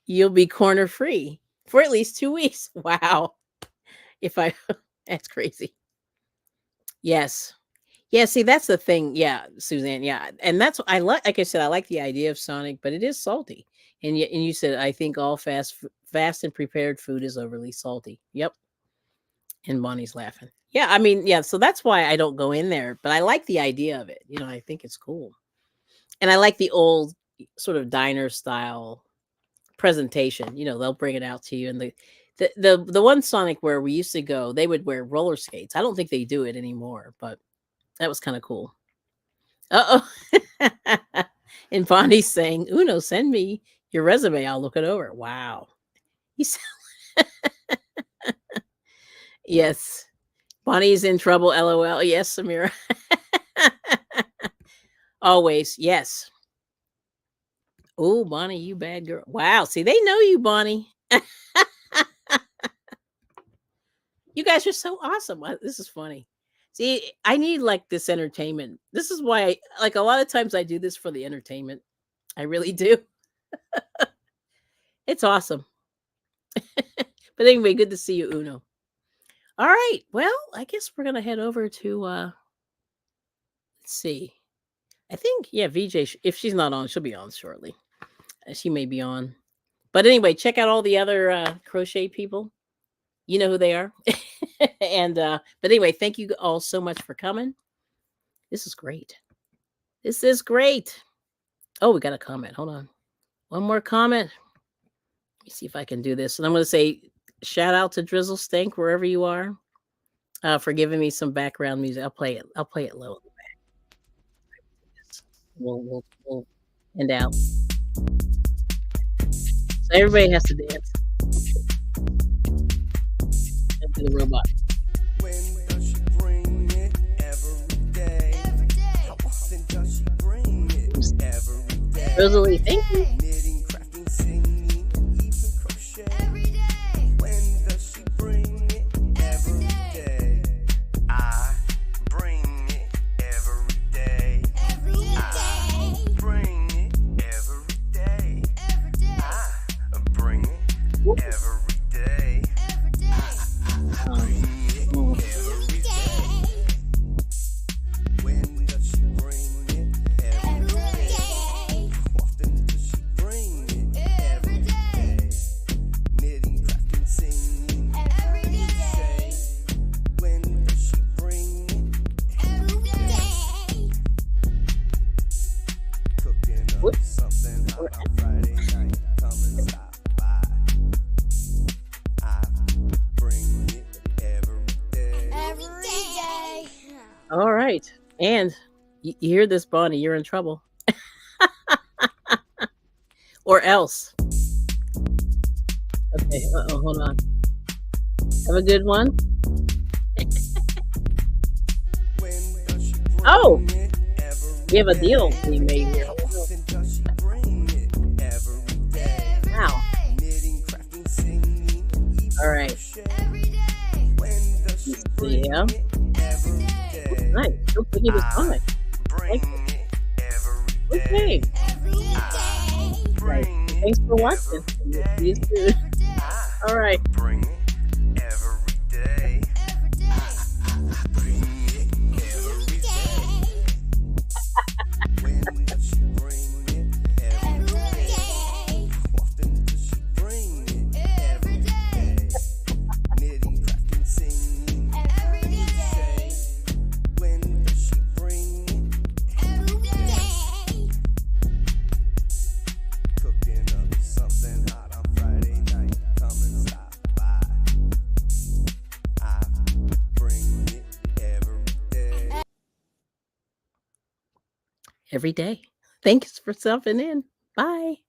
you'll be corner free for at least 2 weeks. Wow. That's crazy. Yes. Yeah, see, that's the thing. Yeah, Suzanne. Yeah. And that's what I like I said, I like the idea of Sonic, but it is salty. And you said, I think all fast and prepared food is overly salty. Yep. And Bonnie's laughing. Yeah, I mean, yeah, so that's why I don't go in there, but I like the idea of it. I think it's cool. And I like the old sort of diner style presentation. They'll bring it out to you. And the one Sonic where we used to go, they would wear roller skates. I don't think they do it anymore, but that was kind of cool. Uh-oh. And Bonnie's saying, Uno, send me your resume. I'll look it over. Wow. Yes. Bonnie's in trouble. LOL. Yes, Samira. Always. Yes. Oh, Bonnie, you bad girl. Wow. See, they know you, Bonnie. You guys are so awesome. This is funny. See, I need like this entertainment. This is why like a lot of times I do this for the entertainment. I really do. It's awesome. But anyway, good to see you, Uno. All right. Well, I guess we're going to head over to, let's see. I think, yeah, VJ, if she's not on, she'll be on shortly. She may be on. But anyway, check out all the other crochet people. You know who they are. And, but anyway, thank you all so much for coming. This is great. This is great. Oh, we got a comment. Hold on. One more comment. Let me see if I can do this. And I'm going to say shout out to Drizzle Stank, wherever you are, for giving me some background music. I'll play it low in the back. We'll end out. So everybody has to dance. To the robot. When does she bring it? Every day. Every day. How often does she bring it? Every day. Rosalie, thank you. Knitting, crafting, singing, even crochet. Every day. When does she bring it? Every day. I bring it every day. Every day. I bring it every day. Every day. I bring it every day. All right. And you hear this, Bonnie, you're in trouble. Or else. Okay. Uh-oh, hold on. Have a good one. Oh! We have a deal being made here. Wow. All right. Yeah. Nice. Don't think he was fine. Okay. Right. Thanks for watching. See you soon. All right. every day. Thanks for stopping in. Bye.